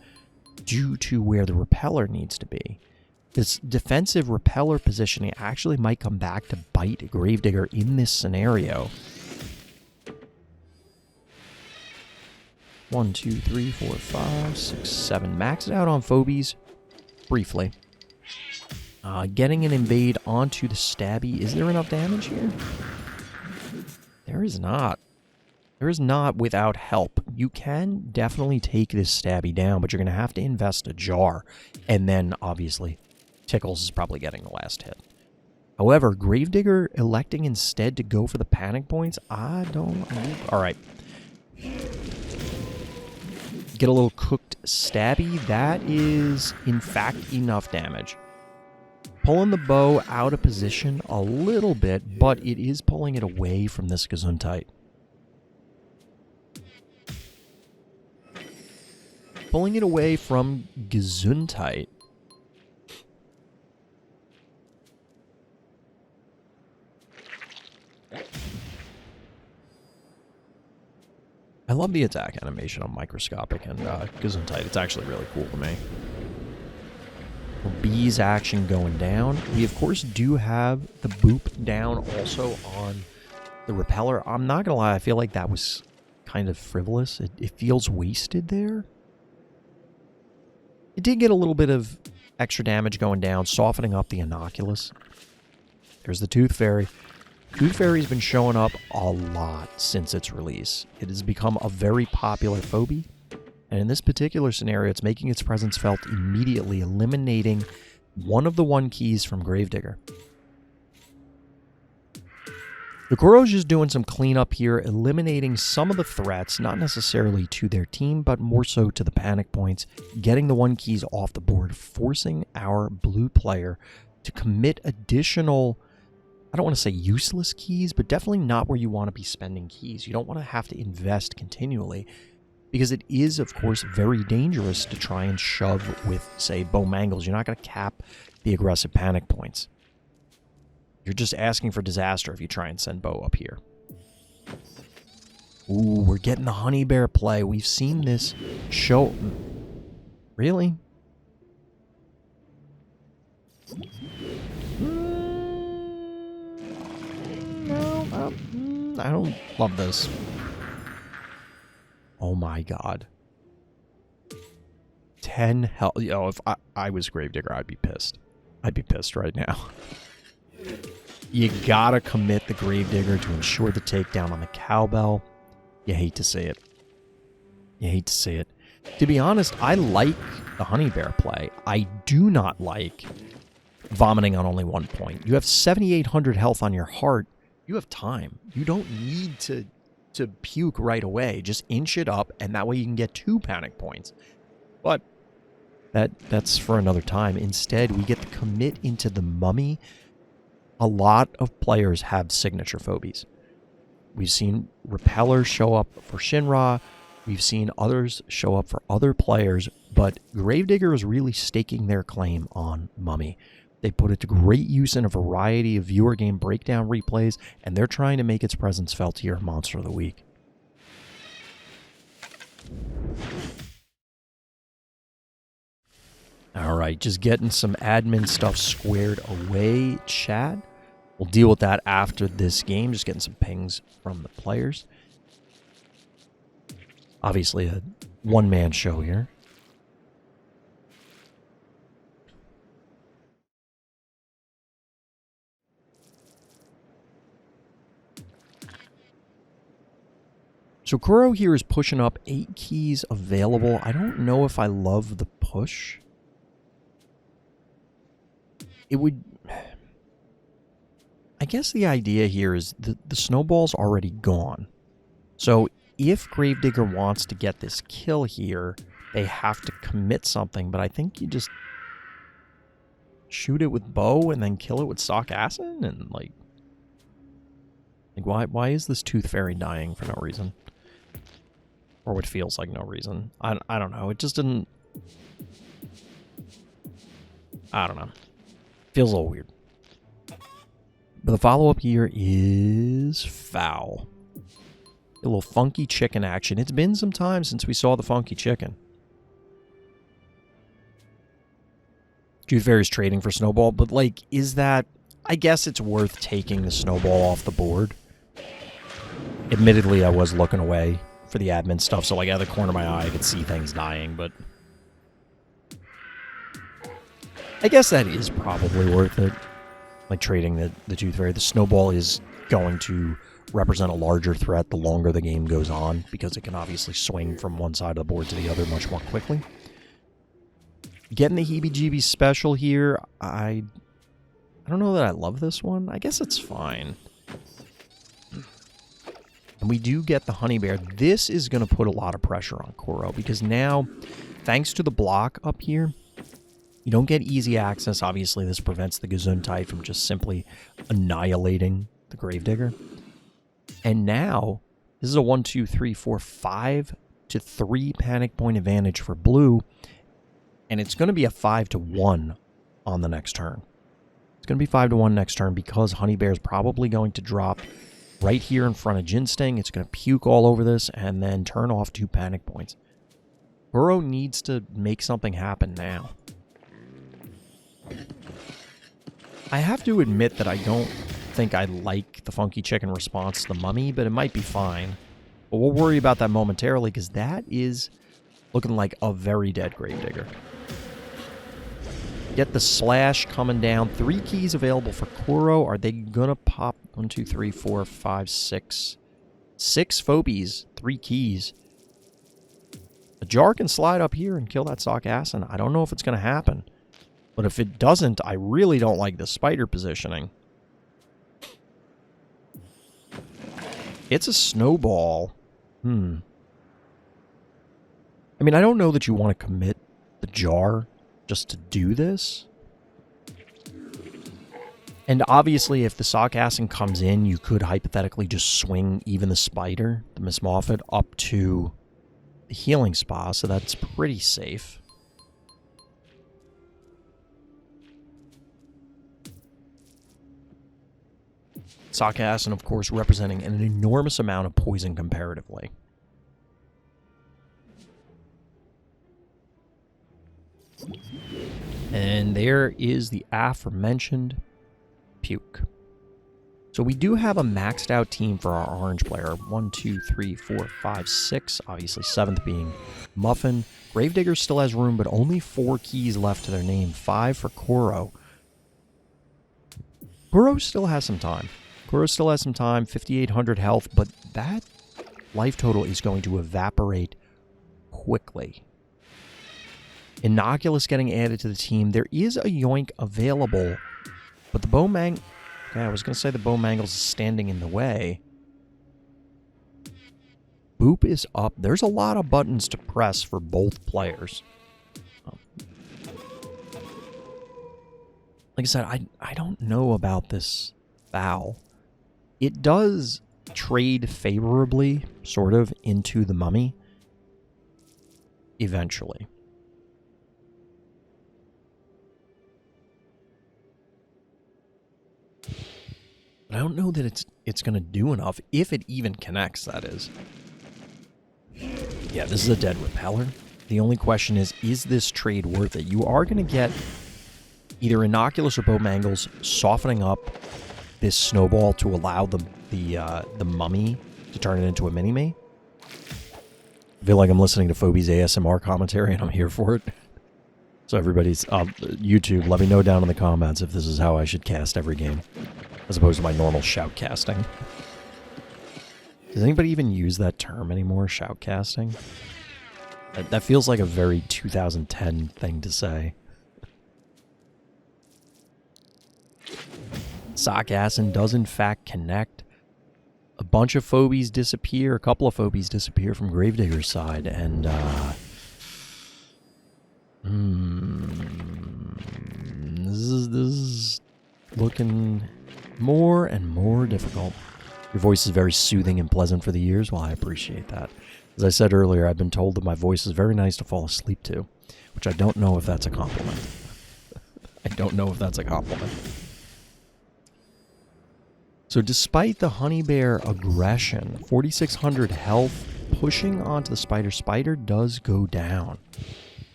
due to where the repeller needs to be. This defensive repeller positioning actually might come back to bite Gravedigger in this scenario. 1, 2, 3, 4, 5, 6, 7. Max it out on Phobies briefly. Getting an invade onto the stabby. Is there enough damage here? There is not. There is not without help. You can definitely take this stabby down, but you're going to have to invest a jar. And then, obviously, Tickles is probably getting the last hit. However, Gravedigger electing instead to go for the panic points, I don't... Alright. Get a little cooked stabby. That is, in fact, enough damage. Pulling the bow out of position a little bit, but it is pulling it away from this Gesundheit. Pulling it away from Gesundheit. I love the attack animation on Microscopic and Gesundheit. It's actually really cool to me. Bees action going down. We, of course, do have the boop down also on the repeller. I'm not going to lie, I feel like that was kind of frivolous. It feels wasted there. It did get a little bit of extra damage going down, softening up the Inoculus. There's the Tooth Fairy. Tooth Fairy's been showing up a lot since its release. It has become a very popular phobie. And in this particular scenario, it's making its presence felt immediately, eliminating one of the 1 keys from Gravedigger. The Cororo's just doing some cleanup here, eliminating some of the threats, not necessarily to their team, but more so to the panic points, getting the 1 keys off the board, forcing our blue player to commit additional, I don't want to say useless keys, but definitely not where you want to be spending keys. You don't want to have to invest continually, because it is, of course, very dangerous to try and shove with, say, Bow Mangles. You're not going to cap the aggressive panic points. You're just asking for disaster if you try and send Bow up here. Ooh, we're getting the Honey Bear play. We've seen this show. Really? No, I don't love this. Oh my god. 10 health. You know, if I was Gravedigger, I'd be pissed. I'd be pissed right now. You gotta commit the Gravedigger to ensure the takedown on the Cowbell. You hate to see it. You hate to see it. To be honest, I like the Honey Bear play. I do not like vomiting on only 1 point. You have 7,800 health on your heart. You have time. You don't need to puke right away. Just inch it up, and that way you can get 2 panic points. But that's for another time. Instead, we get the commit into the Mummy. A lot of players have signature phobies. We've seen Repeller show up for Shinra. We've seen others show up for other players, but Gravedigger is really staking their claim on Mummy. They put it to great use in a variety of viewer game breakdown replays, and they're trying to make its presence felt here in Monster of the Week. All right, just getting some admin stuff squared away, chat. We'll deal with that after this game, just getting some pings from the players. Obviously a one-man show here. So Cororo here is pushing up 8 keys available. I don't know if I love the push. It would... I guess the idea here is the snowball's already gone. So if Gravedigger wants to get this kill here, they have to commit something, but I think you just shoot it with bow and then kill it with sock acid, and like why is this Tooth Fairy dying for no reason? Or what feels like no reason. I don't know. It just didn't... I don't know. Feels a little weird. But the follow-up here is foul. A little funky chicken action. It's been some time since we saw the funky chicken. Tooth Fairy's trading for Snowball, but like, is that... I guess it's worth taking the Snowball off the board. Admittedly, I was looking away for the admin stuff, so like out of the corner of my eye, I could see things dying, but... I guess that is probably worth it. Like trading the Tooth Fairy. The Snowball is going to represent a larger threat the longer the game goes on, because it can obviously swing from one side of the board to the other much more quickly. Getting the heebie-jeebies special here, I don't know that I love this one. I guess it's fine. And we do get the Honey Bear. This is going to put a lot of pressure on Cororo, because now, thanks to the block up here, you don't get easy access. Obviously, this prevents the Gesundheit from just simply annihilating the Gravedigger. And now, this is a 1, 2, 3, 4, 5 to 3 panic point advantage for blue. And it's going to be a 5 to 1 on the next turn. It's going to be 5 to 1 next turn because Honey Bear is probably going to drop right here in front of Jin Sting. It's going to puke all over this and then turn off 2 panic points. Cororo needs to make something happen now. I have to admit that I don't think I like the funky chicken response to the Mummy, but it might be fine. But we'll worry about that momentarily, because that is looking like a very dead Gravedigger. Get the slash coming down. 3 keys available for Cororo. Are they going to pop 1, 2, 3, 4, 5, 6? 6 Phobies, 3 keys. The jar can slide up here and kill that sock acid. I don't know if it's going to happen. But if it doesn't, I really don't like the spider positioning. It's a snowball. I mean, I don't know that you want to commit the jar just to do this. And obviously, if the sock acid comes in, you could hypothetically just swing even the spider, the Miss Moffat, up to the healing spa, so that's pretty safe. Sock acid, of course, representing an enormous amount of poison comparatively. And there is the aforementioned puke. So we do have a maxed out team for our orange player. 1, 2, 3, 4, 5, 6. Obviously, 7th being Muffin. Gravedigger still has room, but only 4 keys left to their name. 5 for Cororo. Cororo still has some time. Cororo still has some time. 5,800 health, but that life total is going to evaporate quickly. Innocuous getting added to the team. There is a yoink available, but the Bowmang... Okay, I was going to say the Bowmangles is standing in the way. Boop is up. There's a lot of buttons to press for both players. Like I said, I don't know about this foul. It does trade favorably, sort of, into the Mummy. eventually. But I don't know that it's going to do enough, if it even connects, that is. Yeah, this is a dead repeller. The only question is this trade worth it? You are going to get either Innocuous or Bowmangles softening up this snowball to allow the mummy to turn it into a mini-me. I feel like I'm listening to Phobies ASMR commentary and I'm here for it. So everybody's YouTube, let me know down in the comments if this is how I should cast every game, as opposed to my normal shout casting. Does anybody even use that term anymore, shout casting? That feels like a very 2010 thing to say. Sargassum does in fact connect. A bunch of Phobies disappear, a couple of Phobies disappear from Gravedigger's side, and this is looking more and more difficult. Your voice is very soothing and pleasant for the ears. Well, I appreciate that. As I said earlier, I've been told that my voice is very nice to fall asleep to, which I don't know if that's a compliment. I don't know if that's a compliment. So despite the honey bear aggression, 4,600 health, pushing onto the spider. Spider does go down.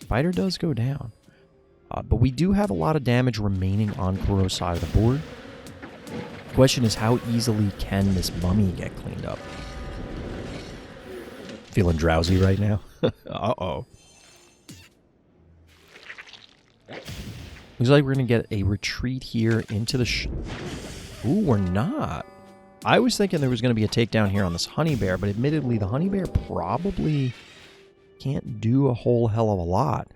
Spider does go down. But we do have a lot of damage remaining on Cororo's side of the board. The question is, how easily can this mummy get cleaned up? Feeling drowsy right now? Uh-oh. Looks like we're going to get a retreat here into the... Ooh, we're not. I was thinking there was going to be a takedown here on this honey bear, but admittedly, the honey bear probably can't do a whole hell of a lot.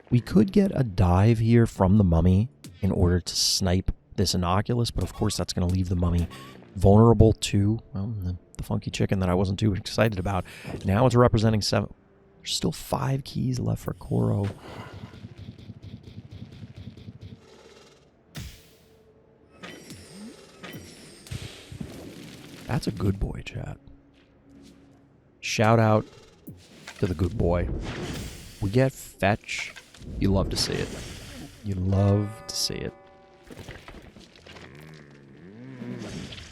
We could get a dive here from the mummy in order to snipe this Innocuous, but of course that's going to leave the mummy vulnerable to, well, the funky chicken that I wasn't too excited about. Now it's representing 7. There's still 5 keys left for Cororo. That's a good boy, chat. Shout out to the good boy. We get fetch. You love to see it. You love to see it.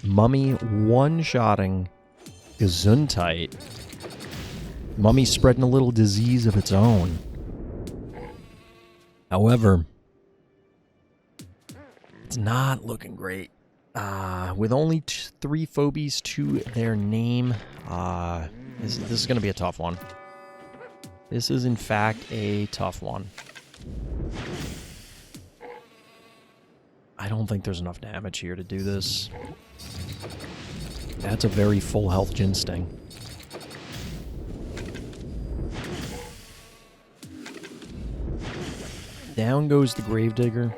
Mummy one-shotting Gesundheit. Mummy spreading a little disease of its own. However, it's not looking great. With only 3 Phobies to their name, this is going to be a tough one. This is, in fact, a tough one. I don't think there's enough damage here to do this. That's a very full health Jin Sting. Down goes the Gravedigger.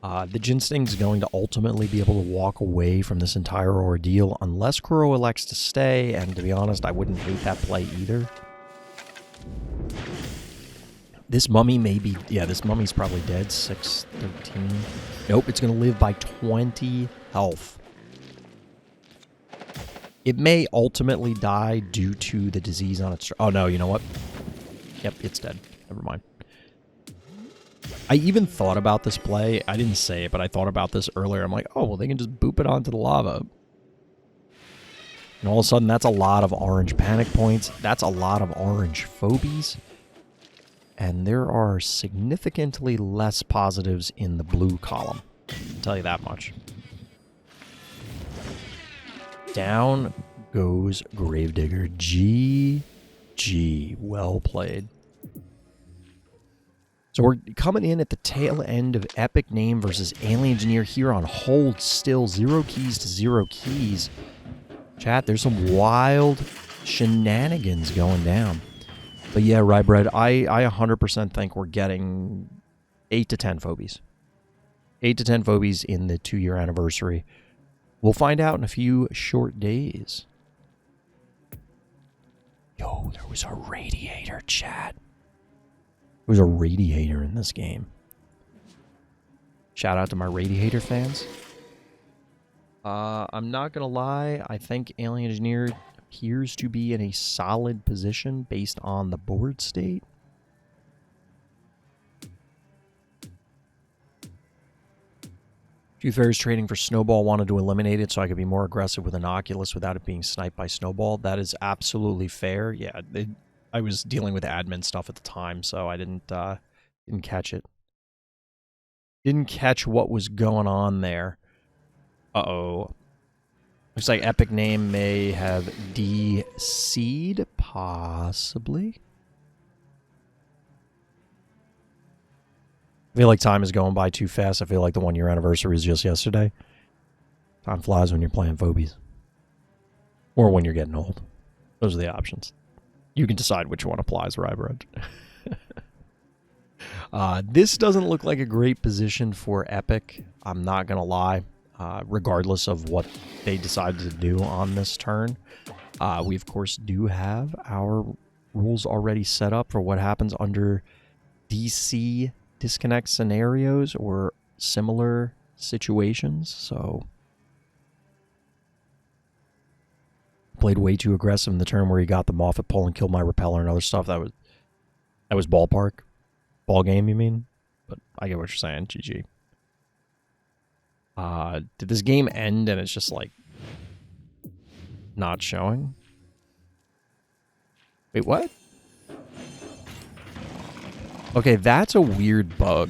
The Jin Sting's going to ultimately be able to walk away from this entire ordeal unless Cororo elects to stay, and to be honest, I wouldn't hate that play either. This mummy may be... Yeah, this mummy's probably dead. 613. Nope, it's going to live by 20 health. It may ultimately die due to the disease on its... Oh, no, you know what? Yep, it's dead. Never mind. I even thought about this play. I didn't say it, but I thought about this earlier. I'm like, oh, well, they can just boop it onto the lava. And all of a sudden, that's a lot of orange panic points. That's a lot of orange Phobies. And there are significantly less positives in the blue column. I'll tell you that much. Down goes Gravedigger. GG. Well played. So we're coming in at the tail end of Epic Name versus Alien Engineer here on hold still. 0 keys to 0 keys. Chat, there's some wild shenanigans going down. But yeah, Rybread, I 100% think we're getting 8 to 10 Phobies. 8 to 10 Phobies in the 2-year anniversary. We'll find out in a few short days. Yo, there was a radiator, chat. There was a radiator in this game. Shout out to my radiator fans. I'm not going to lie. I think Alien Engineer appears to be in a solid position based on the board state. Few Fairies trading for Snowball wanted to eliminate it so I could be more aggressive with Inoculus without it being sniped by Snowball. That is absolutely fair. Yeah, I was dealing with admin stuff at the time, so I didn't catch it. Didn't catch what was going on there. Uh-oh. Looks like Epic Name may have DC'd, possibly. I feel like time is going by too fast. I feel like the 1-year anniversary was just yesterday. Time flies when you're playing Phobies. Or when you're getting old. Those are the options. You can decide which one applies, Rybrod. This doesn't look like a great position for Epic. I'm not going to lie. Regardless of what they decided to do on this turn. We, of course, do have our rules already set up for what happens under DC disconnect scenarios or similar situations. So, played way too aggressive in the turn where he got them off at pull and killed my repeller and other stuff. That was ballpark. Ball game, you mean? But I get what you're saying. GG. Did this game end and it's just like not showing? Wait, what? Okay, that's a weird bug.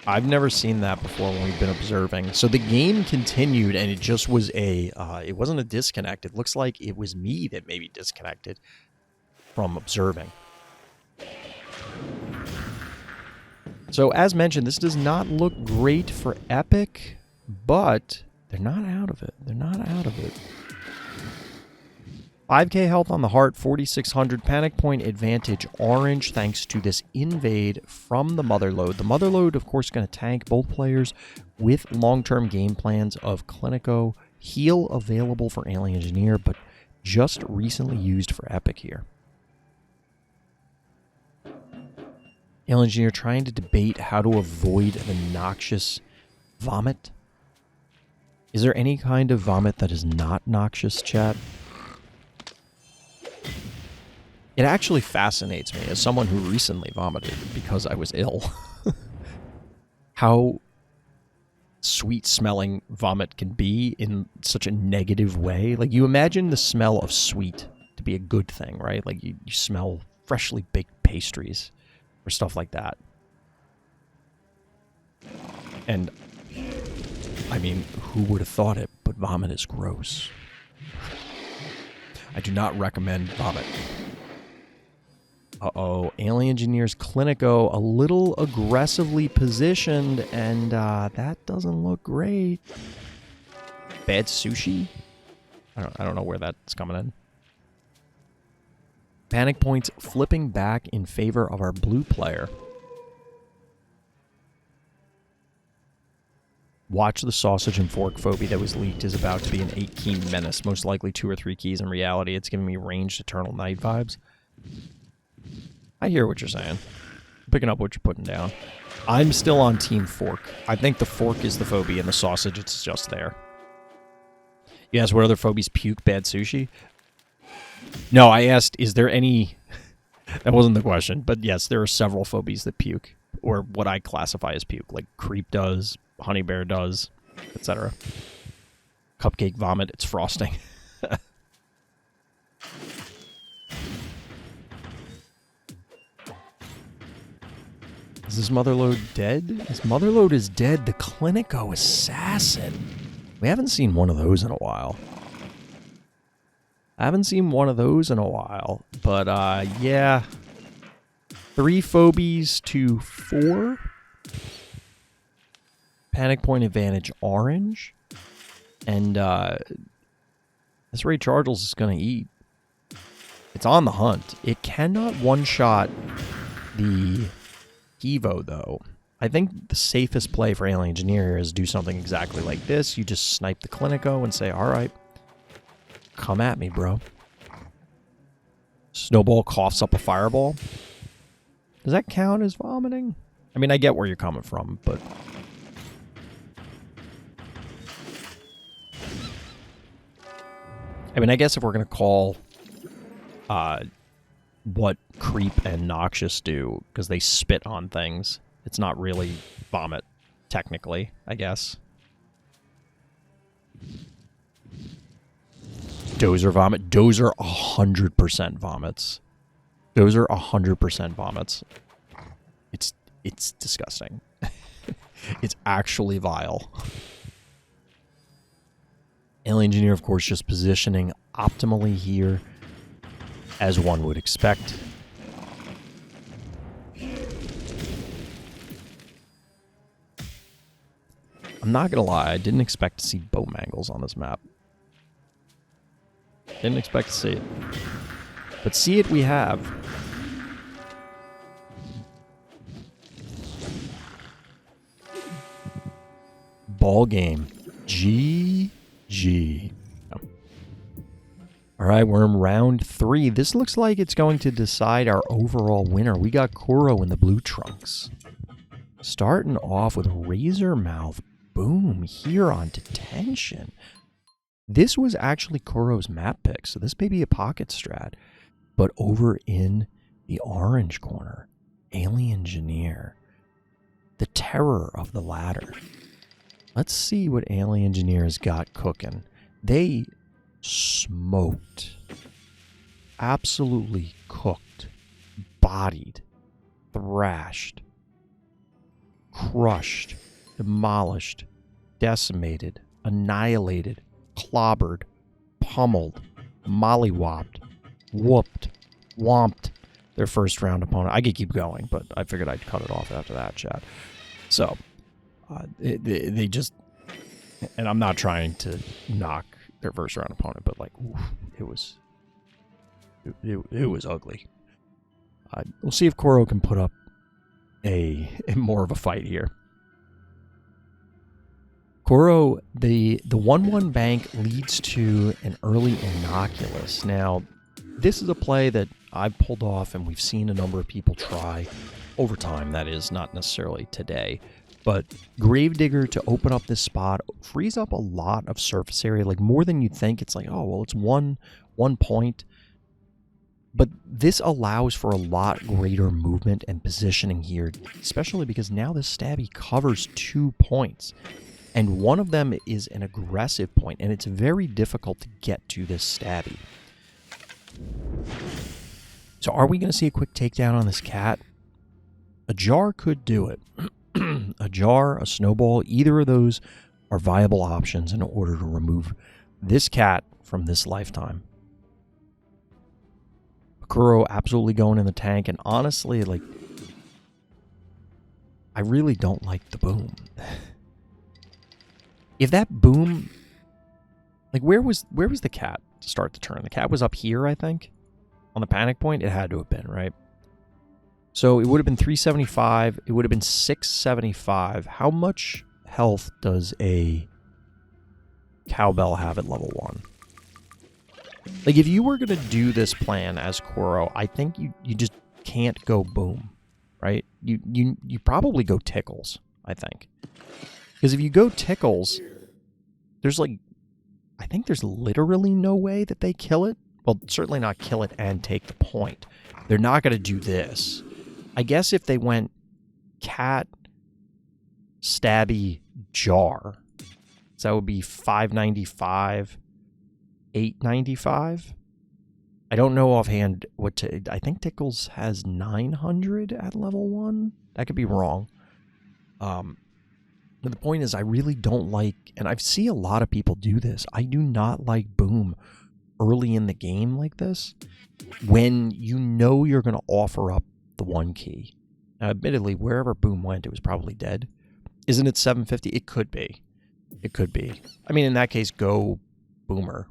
I've never seen that before when we've been observing. So the game continued and it just was it wasn't a disconnect. It looks like it was me that maybe disconnected from observing. So as mentioned, this does not look great for Epic. But they're not out of it. They're not out of it. 5k health on the heart, 4600 panic point advantage orange thanks to this invade from the Motherlode. The Motherlode, of course, going to tank both players with long-term game plans of Clinico. Heal available for Alien Engineer, but just recently used for Epic here. Alien Engineer trying to debate how to avoid the noxious vomit. Is there any kind of vomit that is not noxious, chat? It actually fascinates me, as someone who recently vomited because I was ill, how sweet-smelling vomit can be in such a negative way. Like, you imagine the smell of sweet to be a good thing, right? Like, you smell freshly baked pastries or stuff like that. And I mean, who would have thought it, but vomit is gross. I do not recommend vomit. Uh-oh, Alien Engineer's Clinico a little aggressively positioned, and that doesn't look great. Bad sushi? I don't know where that's coming in. Panic points flipping back in favor of our blue player. Watch the sausage and fork phobia that was leaked is about to be an 8-key menace. Most likely 2 or 3 keys in reality. It's giving me ranged Eternal Night vibes. I hear what you're saying. I'm picking up what you're putting down. I'm still on Team Fork. I think the fork is the phobia and the sausage, it's just there. You asked what other phobies puke bad sushi? No, I asked, is there any... That wasn't the question, but yes, there are several phobies that puke. Or what I classify as puke. Like creep does, honey bear does, etc. Cupcake vomit, it's frosting. Is this Motherlode dead? This Motherlode is dead. The Clinico Assassin. We haven't seen one of those in a while. But, yeah. 3 phobies to 4. Panic point advantage orange. And, this Ray Chargels is going to eat. It's on the hunt. It cannot one-shot the Evo, though. I think the safest play for Alien Engineer is do something exactly like this. You just snipe the Clinico and say, alright, come at me, bro. Snowball coughs up a fireball. Does that count as vomiting? I mean, I get where you're coming from, but... I mean, I guess if we're going to call what creep and noxious do, because they spit on things. It's not really vomit, technically, I guess. Dozer vomit. Dozer 100% vomits. Dozer 100% vomits. It's disgusting. It's actually vile. Alien Engineer, of course, just positioning optimally here, as one would expect. I'm not gonna lie, I didn't expect to see bow mangles on this map. Didn't expect to see it. But see it we have. Ball game. GG. Alright, we're in round 3. This looks like it's going to decide our overall winner. We got Cororo in the blue trunks. Starting off with Razor Mouth. Boom, here on detention. This was actually Cororo's map pick, so this may be a pocket strat. But over in the orange corner, Alien Engineer. The terror of the ladder. Let's see what Alien Engineer's got cooking. They smoked. Absolutely cooked. Bodied. Thrashed. Crushed. Demolished. Decimated. Annihilated. Clobbered. Pummeled. Mollywopped. Whooped. Womped their first round opponent. I could keep going, but I figured I'd cut it off after that, chat. So, they just... And I'm not trying to knock their first round opponent, but like, oof, it was ugly. We'll see if Cororo can put up a more of a fight here. Cororo, the 1-1 bank leads to an early Innocuous. Now, this is a play that I've pulled off and we've seen a number of people try over time. That is, not necessarily today. But Gravedigger to open up this spot frees up a lot of surface area, like more than you'd think. It's like, oh, well, it's one point. But this allows for a lot greater movement and positioning here, especially because now this stabby covers 2 points. And one of them is an aggressive point, and it's very difficult to get to this stabby. So are we going to see a quick takedown on this cat? A jar could do it. A jar, a snowball, either of those are viable options in order to remove this cat from this lifetime. Cororo absolutely going in the tank, and honestly, like, I really don't like the boom. If that boom, like, where was the cat to start the turn? The cat was up here, I think, on the panic point. It had to have been, right? So it would have been 375. It would have been 675. How much health does a cowbell have at level 1? Like, if you were going to do this plan as Cororo, I think you just can't go boom, right? You probably go tickles, I think. Because if you go tickles, there's like, I think there's literally no way that they kill it. Well, certainly not kill it and take the point. They're not going to do this. I guess if they went cat, stabby, jar, so that would be 595, 895. I don't know offhand what to... I think Tickles has 900 at level 1. That could be wrong. But the point is, I really don't like... And I see a lot of people do this. I do not like boom early in the game like this, when you know you're going to offer up the 1 key. Now, admittedly, wherever boom went, it was probably dead. Isn't it 750? It could be. It could be. I mean, in that case, go boomer.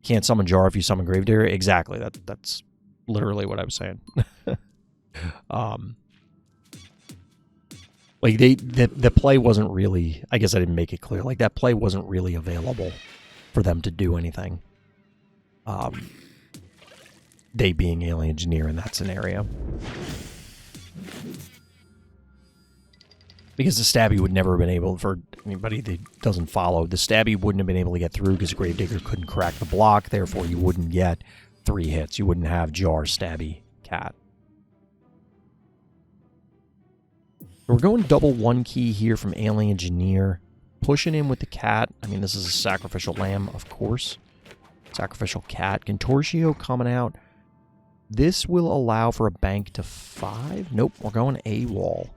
Can't summon jar if you summon Gravedigger. Exactly. That's literally what I was saying. Like, the play wasn't really... I guess I didn't make it clear. Like, that play wasn't really available for them to do anything. They being Alien Engineer in that scenario. Because the stabby would never have been able, for anybody that doesn't follow, the stabby wouldn't have been able to get through because Gravedigger couldn't crack the block, therefore you wouldn't get 3 hits. You wouldn't have jar, stabby, cat. We're going double 1 key here from Alien Engineer. Pushing in with the cat. I mean, this is a sacrificial lamb, of course. Sacrificial cat. Contortio coming out. This will allow for a bank to 5. Nope, we're going AWOL.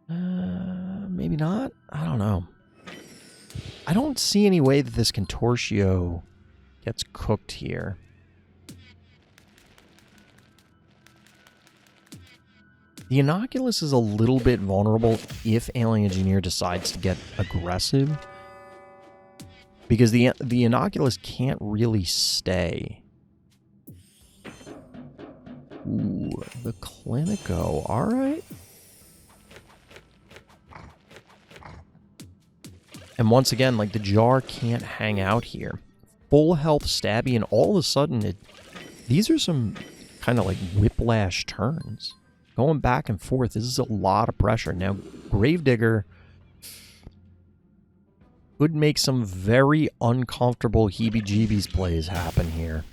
Maybe not? I don't know. I don't see any way that this Contortio gets cooked here. The Inoculus is a little bit vulnerable if Alien Engineer decides to get aggressive. Because the Inoculus can't really stay. Ooh, the Clinico. Alright. And once again, like, the jar can't hang out here. Full health stabby, and all of a sudden, these are some kind of like whiplash turns. Going back and forth, this is a lot of pressure. Now, Gravedigger could make some very uncomfortable heebie-jeebies plays happen here.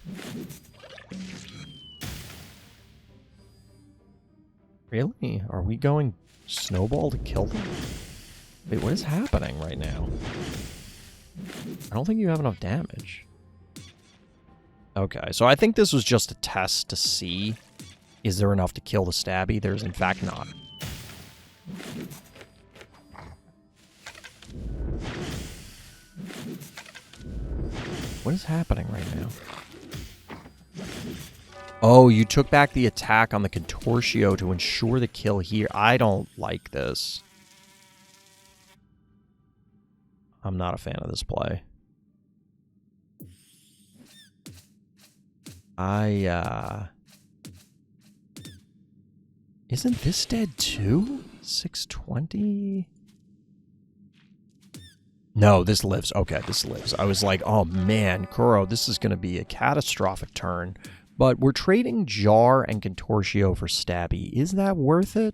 Really? Are we going snowball to kill them? Wait, what is happening right now? I don't think you have enough damage. Okay, so I think this was just a test to see, is there enough to kill the stabby? There's in fact not. What is happening right now? Oh, you took back the attack on the Contortio to ensure the kill here. I don't like this. I'm not a fan of this play. Isn't this dead too? 620? No, this lives. Okay, this lives. I was like, oh man, Cororo, this is going to be a catastrophic turn. But we're trading Jar and Contortio for Stabby. Is that worth it?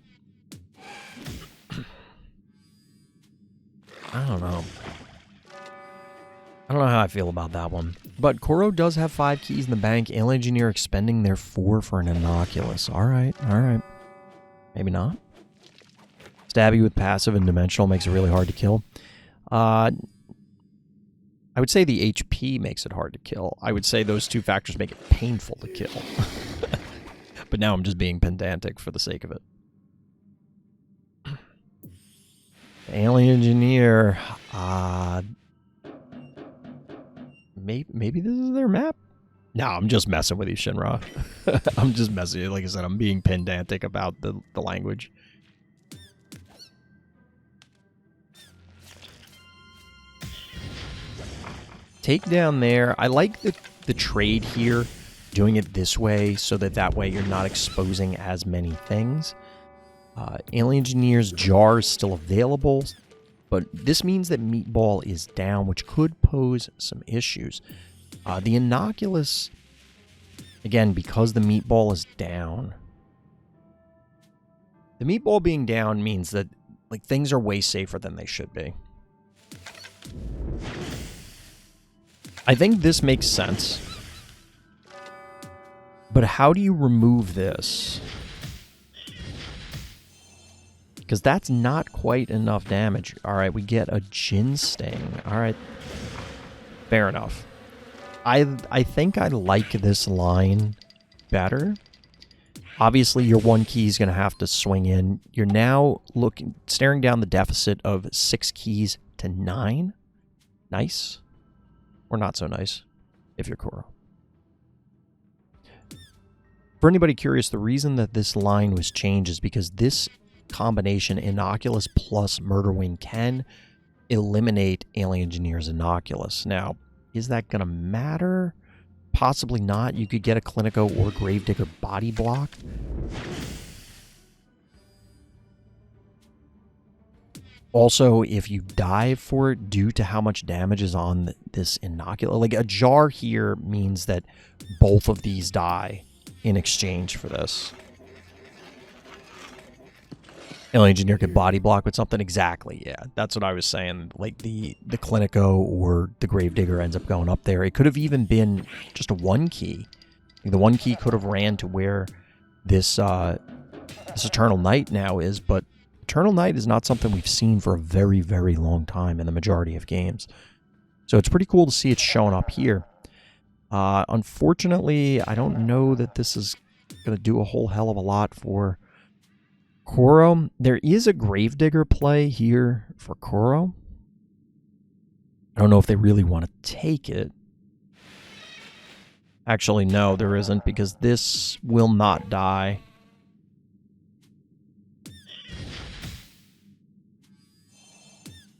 I don't know. I don't know how I feel about that one. But Cororo does have 5 keys in the bank. Alien Engineer expending their 4 for an Inoculus. Alright, alright. Maybe not. Stabby with passive and dimensional makes it really hard to kill. I would say the HP makes it hard to kill. I would say those two factors make it painful to kill. But now I'm just being pedantic for the sake of it. Alien Engineer. Maybe this is their map? No, I'm just messing with you, Shinra. I'm just messing with you. Like I said, I'm being pedantic about the language. Take down there. I like the trade here, doing it this way, so that way you're not exposing as many things. Alien Engineer's Jar is still available, but this means that Meatball is down, which could pose some issues. The Inoculus, again, because the Meatball is down. The Meatball being down means that like things are way safer than they should be. I think this makes sense. But how do you remove this? Because that's not quite enough damage. Alright, we get a Jin Sting. Alright. Fair enough. I think I like this line better. Obviously, your 1 key is going to have to swing in. You're now staring down the deficit of 6 keys to 9. Nice. Or not so nice, if you're Cororo. For anybody curious, the reason that this line was changed is because this combination, Inoculus plus Murder Wing, can eliminate Alien Engineer's Inoculus. Now, is that going to matter? Possibly not. You could get a Clinico or Gravedigger body block. Also, if you dive for it due to how much damage is on this Inoculus, like a Jar here means that both of these die in exchange for this. Alien Engineer could body block with something. Exactly, yeah. That's what I was saying. Like the Clinico or the Gravedigger ends up going up there. It could have even been just a 1 key. The 1 key could have ran to where this Eternal Night now is, but Eternal Night is not something we've seen for a very, very long time in the majority of games. So it's pretty cool to see it showing up here. Unfortunately, I don't know that this is going to do a whole hell of a lot for Cororo. There is a Gravedigger play here for Cororo. I don't know if they really want to take it. Actually, no, there isn't, because this will not die.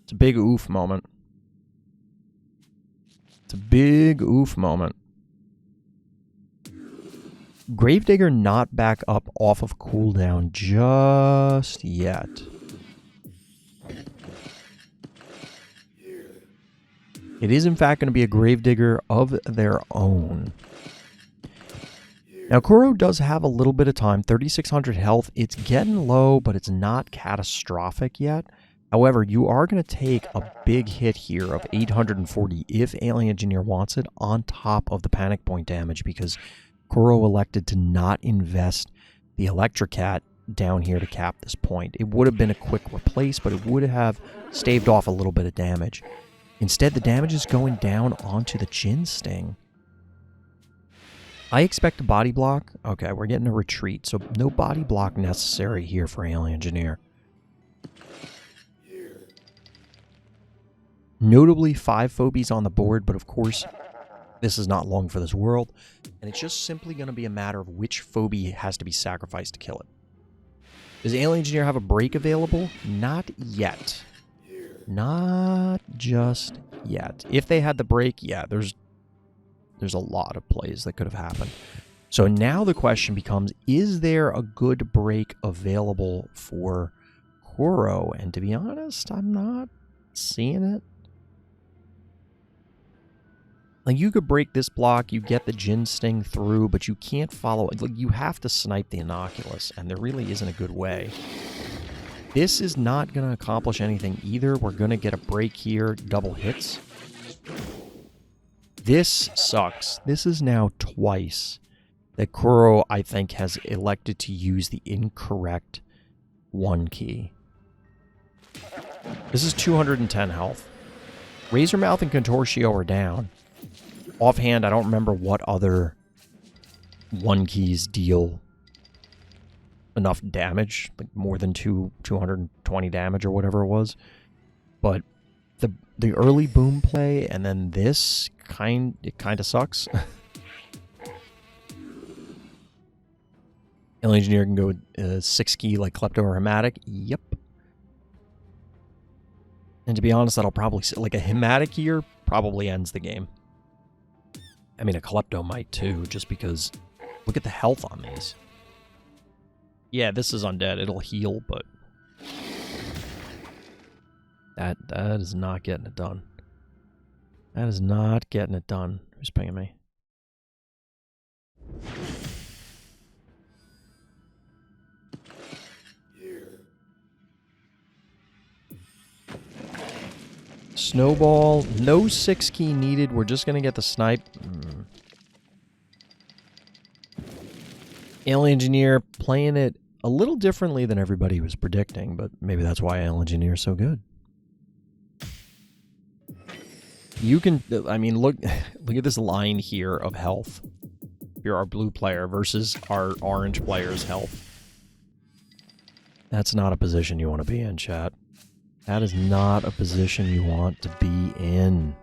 It's a big oof moment. It's a big oof moment. Gravedigger not back up off of cooldown just yet. It is in fact going to be a Gravedigger of their own. Now Cororo does have a little bit of time, 3,600 health. It's getting low, but it's not catastrophic yet. However, you are going to take a big hit here of 840 if Alien Engineer wants it, on top of the panic point damage, because Cororo elected to not invest the Electrocat down here to cap this point. It would have been a quick replace, but it would have staved off a little bit of damage. Instead, the damage is going down onto the Jin Sting. I expect a body block. Okay, we're getting a retreat, so no body block necessary here for Alien Engineer. Notably, 5 Phobies on the board, but of course, this is not long for this world, and it's just simply going to be a matter of which Phobie has to be sacrificed to kill it. Does Alien Engineer have a break available? Not yet. Not just yet. If they had the break, yeah, there's a lot of plays that could have happened. So now the question becomes, is there a good break available for Cororo? And to be honest, I'm not seeing it. Like, you could break this block, you get the Jin Sting through, but you can't follow it. Like, you have to snipe the Innocuous, and there really isn't a good way. This is not going to accomplish anything either. We're going to get a break here, double hits. This sucks. This is now twice that Cororo, I think, has elected to use the incorrect 1 key. This is 210 health. Razormouth and Contortio are down. Offhand, I don't remember what other 1 keys deal enough damage, like more than 220 damage or whatever it was. But the early boom play and then this it kind of sucks. Alien Engineer can go with 6 key like Klepto or Hematic. Yep. And to be honest, that'll probably, like a Hematic here probably ends the game. I mean, a Klepto might too, just because look at the health on these. Yeah, this is undead. It'll heal, but that is not getting it done. That is not getting it done. Who's pinging me? Snowball, no 6 key needed. We're just going to get the snipe. Alien Engineer playing it a little differently than everybody was predicting, but maybe that's why Alien Engineer is so good. You can, I mean, look at this line here of health. You're our blue player versus our orange player's health. That's not a position you want to be in, chat. That is not a position you want to be in.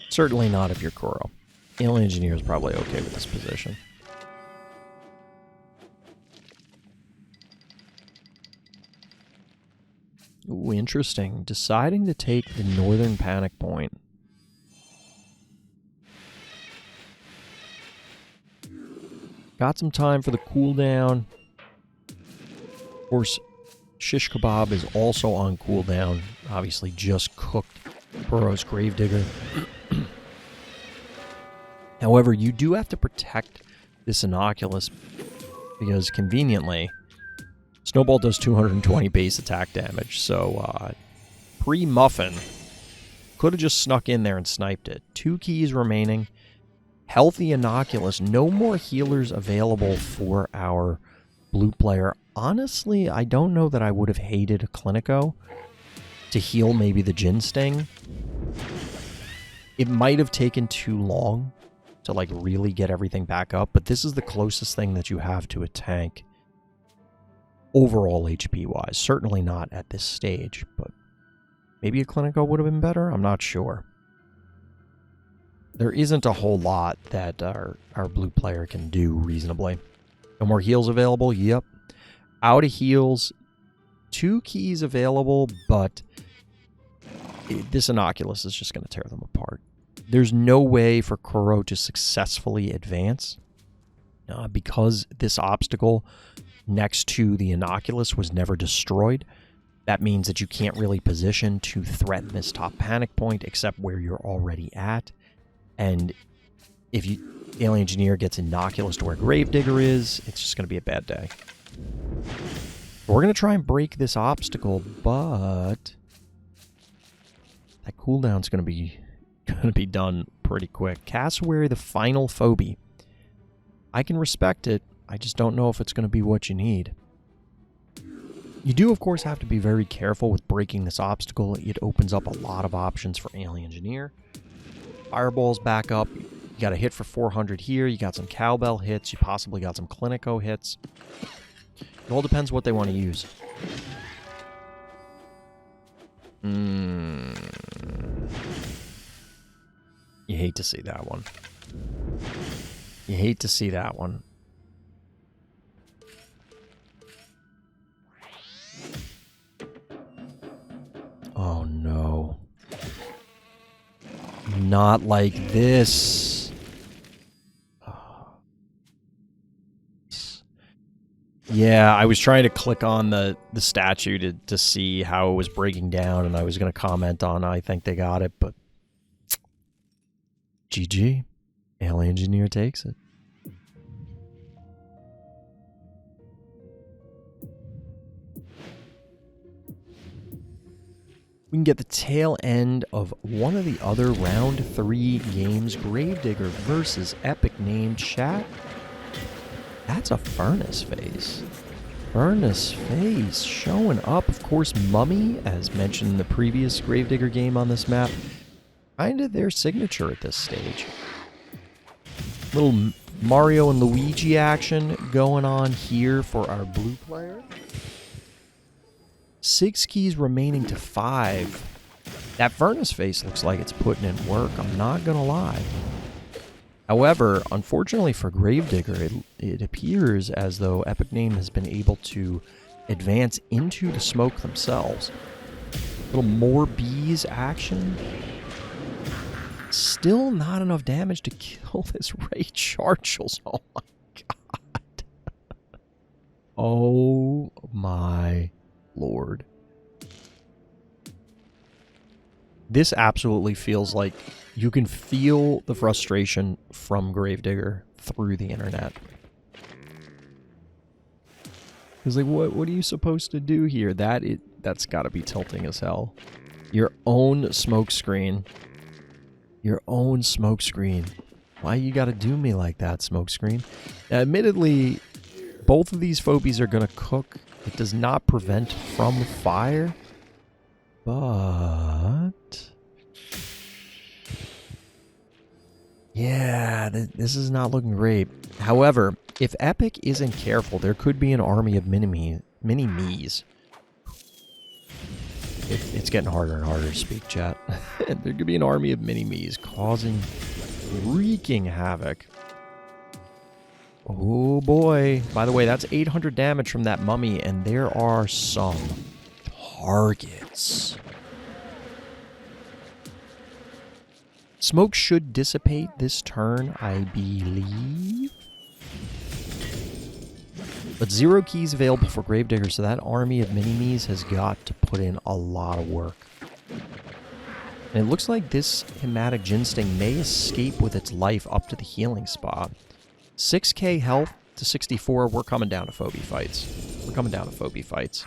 Certainly not if you're Cororo. Alien Engineer is probably okay with this position. Ooh, interesting. Deciding to take the northern panic point. Got some time for the cooldown. Of course, Shish Kebab is also on cooldown. Obviously just cooked Cororo's Gravedigger. However, you do have to protect this Inoculus, because conveniently, Snowball does 220 base attack damage, so pre-Muffin could have just snuck in there and sniped it. 2 keys remaining. Healthy Inoculus. No more healers available for our blue player. Honestly, I don't know that I would have hated a Clinico to heal maybe the Jin Sting. It might have taken too long to like really get everything back up, but this is the closest thing that you have to a tank overall HP wise. Certainly not at this stage, but maybe a Clinico would have been better. I'm not sure. There isn't a whole lot that our blue player can do reasonably. No more heals available. Yep. Out of heals. 2 keys available, but this Inoculus is just going to tear them apart. There's no way for Cororo to successfully advance because this obstacle next to the Inoculus was never destroyed. That means that you can't really position to threaten this top panic point except where you're already at. And if Alien Engineer gets Inoculus to where Gravedigger is, it's just going to be a bad day. We're going to try and break this obstacle, but that cooldown's going to be done pretty quick. Cassowary, the final Phobie. I can respect it. I just don't know if it's going to be what you need. You do, of course, have to be very careful with breaking this obstacle. It opens up a lot of options for Alien Engineer. Fireball's back up. You got a hit for 400 here. You got some cowbell hits. You possibly got some Clinico hits. It all depends what they want to use. You hate to see that one. You hate to see that one. Oh no. Not like this. Yeah, I was trying to click on the statue to see how it was breaking down, and I was going to comment on I think they got it, but GG. Alien Engineer takes it. We can get the tail end of one of the other round 3 games. Gravedigger versus Epic Name. Chat. That's a Furnace Face. Furnace Face showing up. Of course, Mummy, as mentioned in the previous Gravedigger game on this map, kind of their signature at this stage. Little Mario and Luigi action going on here for our blue player. 6 keys remaining to 5. That Furnace Face looks like it's putting in work, I'm not gonna lie. However, unfortunately for Gravedigger, it appears as though Epic Name has been able to advance into the smoke themselves. A little more bees action. Still not enough damage to kill this Ray Chargels. Oh my god. Oh my lord. This absolutely feels like you can feel the frustration from Gravedigger through the internet. It's like, what are you supposed to do here? That's got to be tilting as hell. Your own smoke screen. Your own smoke screen. Why you got to do me like that, smoke screen? Now, admittedly, both of these phobies are going to cook. It does not prevent from fire. But yeah, this is not looking great. However, if Epic isn't careful, there could be an army of mini-me's. It's getting harder and harder to speak, chat. There could be an army of mini-me's causing wreaking havoc. Oh boy. By the way, that's 800 damage from that mummy, and there are some targets. Smoke should dissipate this turn, I believe. But 0 keys available for Gravedigger, so that army of mini-me's has got to put in a lot of work. And it looks like this Hematic Ginsting may escape with its life up to the healing spot. 6k health to 64. We're coming down to phobie fights. We're coming down to phobie fights.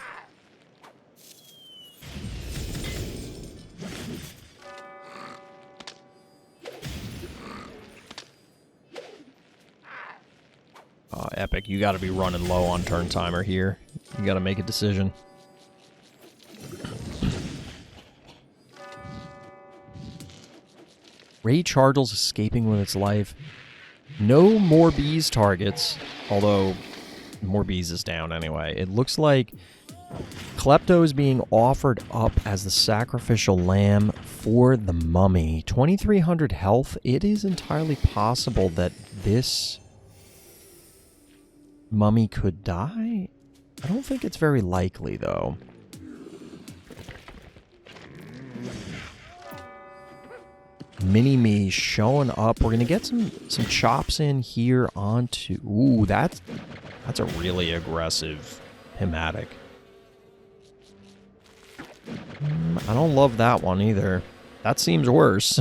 Epic, you got to be running low on turn timer here. You got to make a decision. Ray Chargle's escaping with its life. No more bees targets, although more bees is down anyway. It looks like Klepto is being offered up as the sacrificial lamb for the mummy. 2,300 health. It is entirely possible that this mummy could die. I don't think it's very likely, though. Mini-Me showing up. We're going to get some chops in here onto... Ooh, that's a really aggressive hematic. I don't love that one either. That seems worse.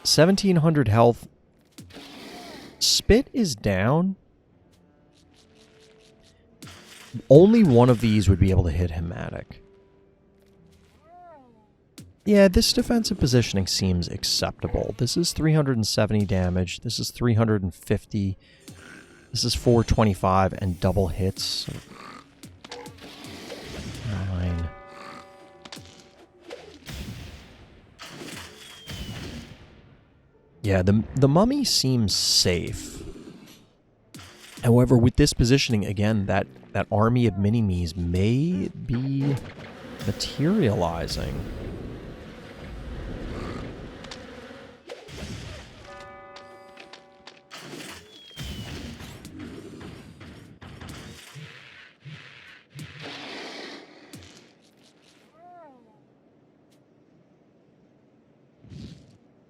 1,700 health. Spit is down. Only one of these would be able to hit hematic. Yeah, this defensive positioning seems acceptable. This is 370 damage. This is 350. This is 425 and double hits. 9. Yeah, the mummy seems safe. However, with this positioning, again, that army of mini-me's may be materializing.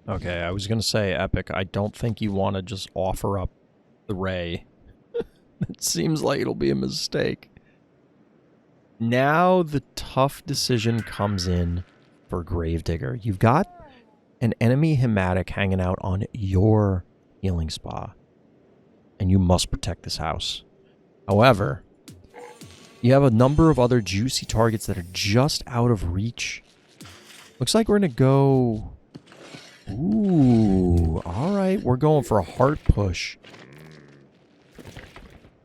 Okay, I was going to say, Epic, I don't think you want to just offer up the Ray. It seems like it'll be a mistake. Now the tough decision comes in for Gravedigger. You've got an enemy hematic hanging out on your healing spa, and you must protect this house. However, you have a number of other juicy targets that are just out of reach. Looks like we're going to go... Ooh, alright, we're going for a heart push.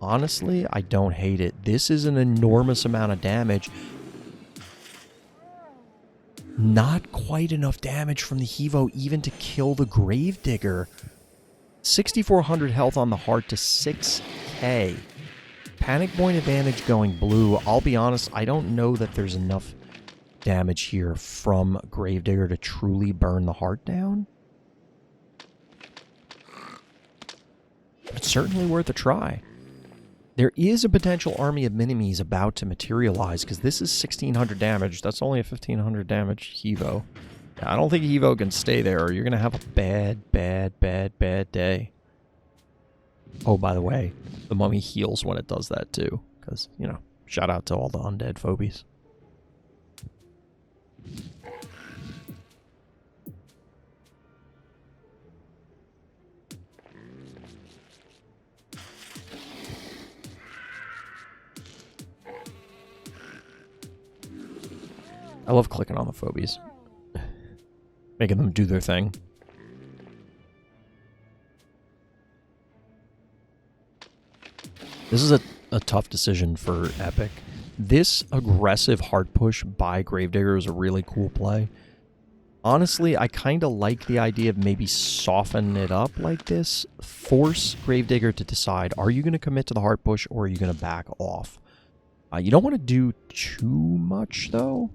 Honestly, I don't hate it. This is an enormous amount of damage. Not quite enough damage from the Hevo even to kill the Gravedigger. 6,400 health on the heart to 6k. Panic point advantage going blue. I'll be honest, I don't know that there's enough damage here from Gravedigger to truly burn the heart down. It's certainly worth a try. There is a potential army of minimes about to materialize, because this is 1,600 damage. That's only a 1,500 damage Hevo. I don't think Hevo can stay there, or you're going to have a bad day. Oh, by the way, the mummy heals when it does that too, because, you know, shout out to all the undead phobies. I love clicking on the phobies. Making them do their thing. This is a tough decision for Epic. This aggressive hard push by Gravedigger is a really cool play. Honestly, I kind of like the idea of maybe softening it up like this. Force Gravedigger to decide, are you going to commit to the hard push or are you going to back off? You don't want to do too much, though.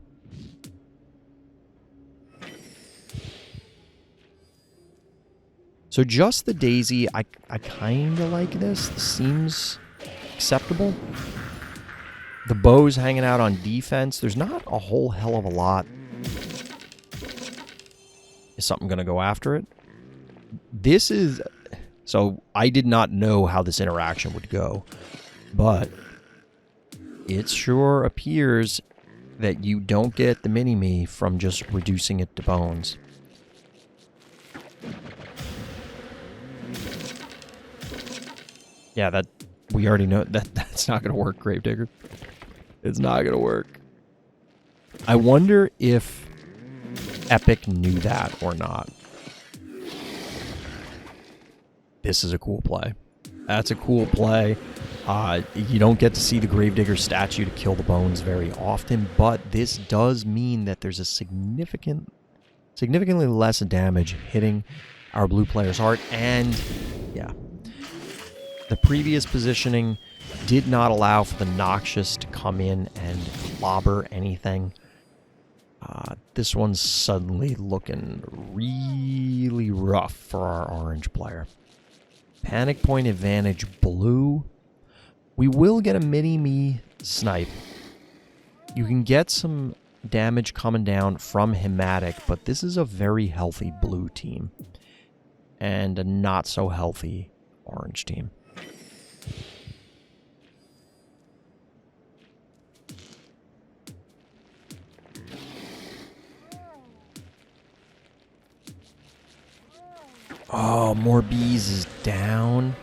So just the Daisy, I kind of like this. This seems acceptable. The bow's hanging out on defense. There's not a whole hell of a lot. Is something going to go after it? This is... So I did not know how this interaction would go. But it sure appears that you don't get the mini-me from just reducing it to bones. Yeah, that we already know that that's not going to work, Gravedigger. It's not going to work. I wonder if Epic knew that or not. This is a cool play. That's a cool play. You don't get to see the Gravedigger statue to kill the bones very often, but this does mean that there's a significantly less damage hitting our blue player's heart, and yeah, the previous positioning did not allow for the Noxious to come in and clobber anything. This one's suddenly looking really rough for our orange player. Panic point advantage blue. We will get a mini-me snipe. You can get some damage coming down from Hematic, but this is a very healthy blue team and a not so healthy orange team. Oh, more bees is down.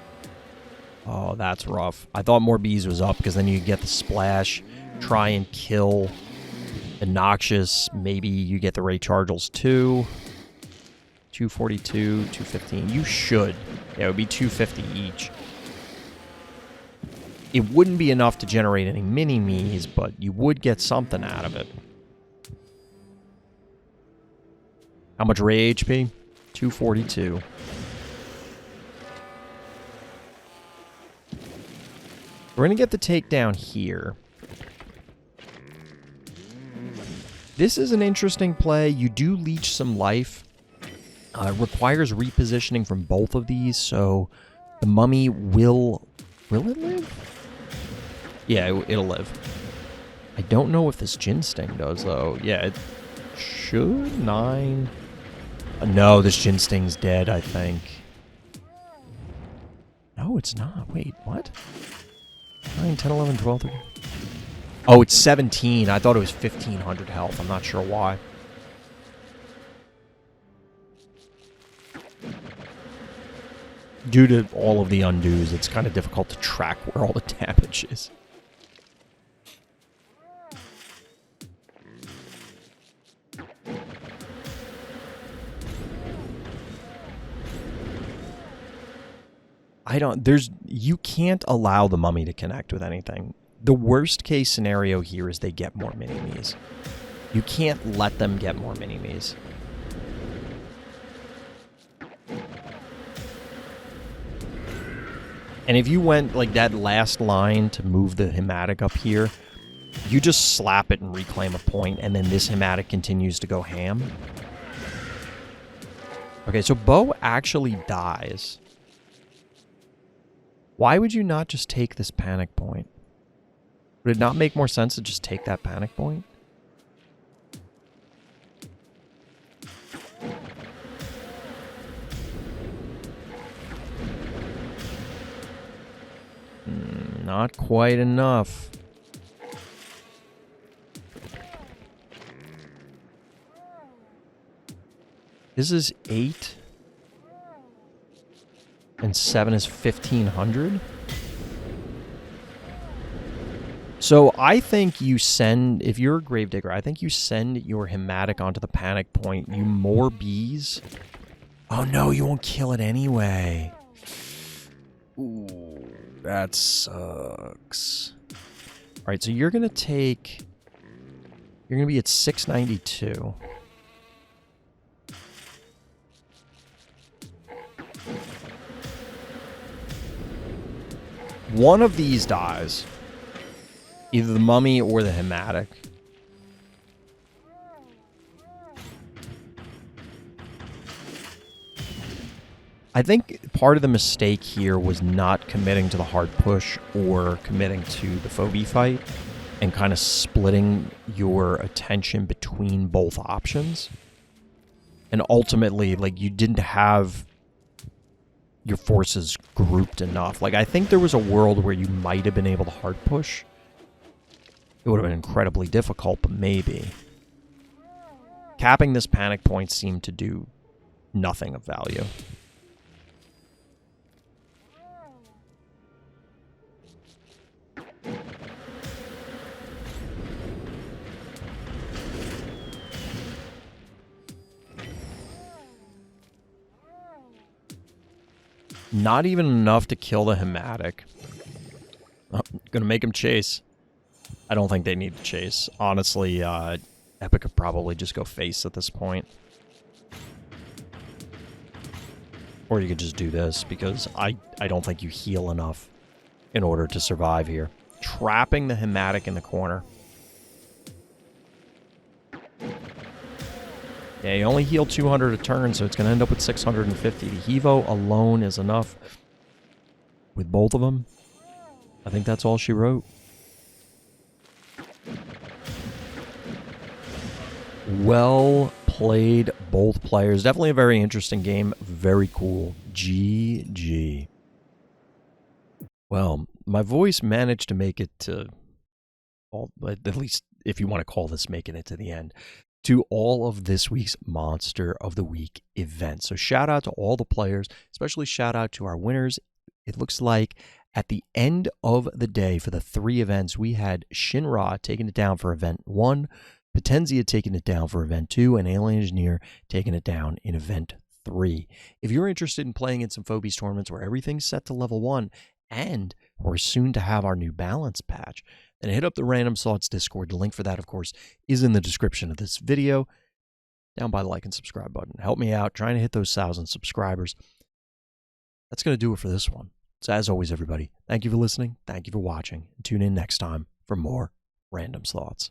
Oh, that's rough. I thought more bees was up because then you get the splash, try and kill the Noxious. Maybe you get the Ray Chargels too. 242, 215. You should. Yeah, it would be 250 each. It wouldn't be enough to generate any mini-me's, but you would get something out of it. How much Ray HP? 242. We're going to get the takedown here. This is an interesting play. You do leech some life. It requires repositioning from both of these, so the mummy will... Will it live? Yeah, it'll live. I don't know if this Jin Sting does, though. Yeah, it should. 9... No, this Jin Sting's dead, I think. No, it's not. Wait, what? 9, 10, 11, 12, 13. Oh, it's 17. I thought it was 1,500 health. I'm not sure why. Due to all of the undos, it's kind of difficult to track where all the damage is. You can't allow the mummy to connect with anything. The worst case scenario here is they get more mini-me's. You can't let them get more mini-me's. And if you went like that last line to move the Hematic up here, you just slap it and reclaim a point, and then this Hematic continues to go ham. Okay, so Bo actually dies. Why would you not just take this panic point? Would it not make more sense to just take that panic point? Not quite enough. This is 8. And 7 is 1,500. So I think you send, if you're a Gravedigger, I think you send your Hematic onto the panic point. You more bees. Oh no, you won't kill it anyway. Ooh, that sucks. Alright, so you're going to take... You're going to be at 692. One of these dies. Either the mummy or the Hematic. I think part of the mistake here was not committing to the hard push or committing to the Phobie fight and kind of splitting your attention between both options. And ultimately, like, you didn't have your forces grouped enough. Like, I think there was a world where you might have been able to hard push. It would have been incredibly difficult, but maybe. Capping this panic point seemed to do nothing of value. Not even enough to kill the Hematic. Oh, gonna make him chase. I don't think they need to chase. Honestly, Epic could probably just go face at this point. Or you could just do this, because I don't think you heal enough in order to survive here. Trapping the Hematic in the corner. Yeah, you only heal 200 a turn, so it's going to end up with 650. The Hevo alone is enough. With both of them, I think that's all she wrote. Well played, both players. Definitely a very interesting game. Very cool. GG. Well, my voice managed to make it to all, at least if you want to call this making it to the end, to all of this week's Monster of the Week event. So shout out to all the players, especially shout out to our winners. It looks like at the end of the day for the 3 events, we had Shinra taking it down for event 1, Potenzia taking it down for event 2, and Alien Engineer taking it down in event 3. If you're interested in playing in some Phobies tournaments where everything's set to level 1, and we're soon to have our new balance patch, then hit up the Random Thoughts Discord. The link for that, of course, is in the description of this video, down by the like and subscribe button. Help me out, trying to hit those 1,000 subscribers. That's going to do it for this one. So as always, everybody, thank you for listening, thank you for watching, and tune in next time for more Random Thoughts.